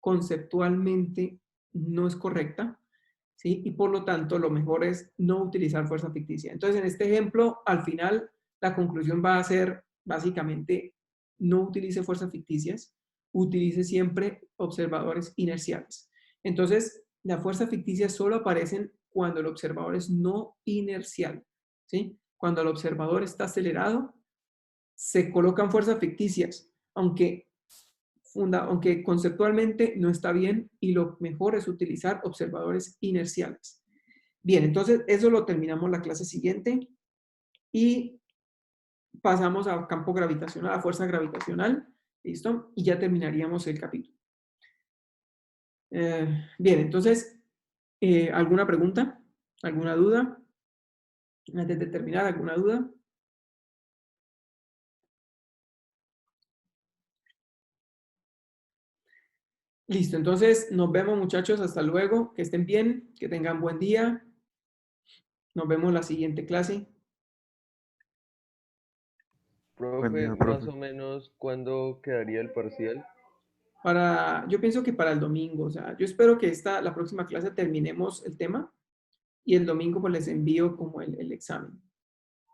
conceptualmente no es correcta, ¿sí? Y por lo tanto, lo mejor es no utilizar fuerza ficticia. Entonces, en este ejemplo, al final, la conclusión va a ser básicamente no utilice fuerzas ficticias, utilice siempre observadores inerciales. Entonces, las fuerzas ficticias solo aparecen cuando el observador es no inercial, ¿sí? Cuando el observador está acelerado, se colocan fuerzas ficticias, aunque conceptualmente no está bien y lo mejor es utilizar observadores inerciales. Bien, entonces eso lo terminamos la clase siguiente y pasamos al campo gravitacional, a fuerza gravitacional, ¿listo? Y ya terminaríamos el capítulo. Bien, entonces, ¿alguna pregunta? ¿Alguna duda? Antes de terminar, ¿alguna duda? Listo, entonces nos vemos muchachos, hasta luego, que estén bien, que tengan buen día. Nos vemos la siguiente clase. Buen Profe, día, más profe. o menos, ¿cuándo quedaría el parcial? Yo pienso que para el domingo, o sea, yo espero que la próxima clase terminemos el tema y el domingo pues les envío como el examen,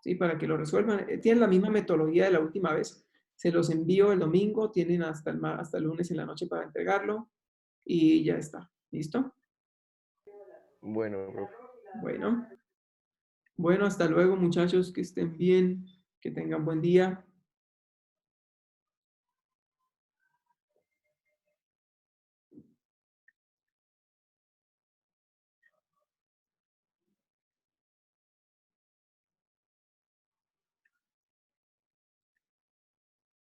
¿sí? Para que lo resuelvan. Tienen la misma metodología de la última vez. Se los envío el domingo, tienen hasta el lunes en la noche para entregarlo y ya está. ¿Listo? Bueno, profe. Bueno, hasta luego muchachos, que estén bien, que tengan buen día.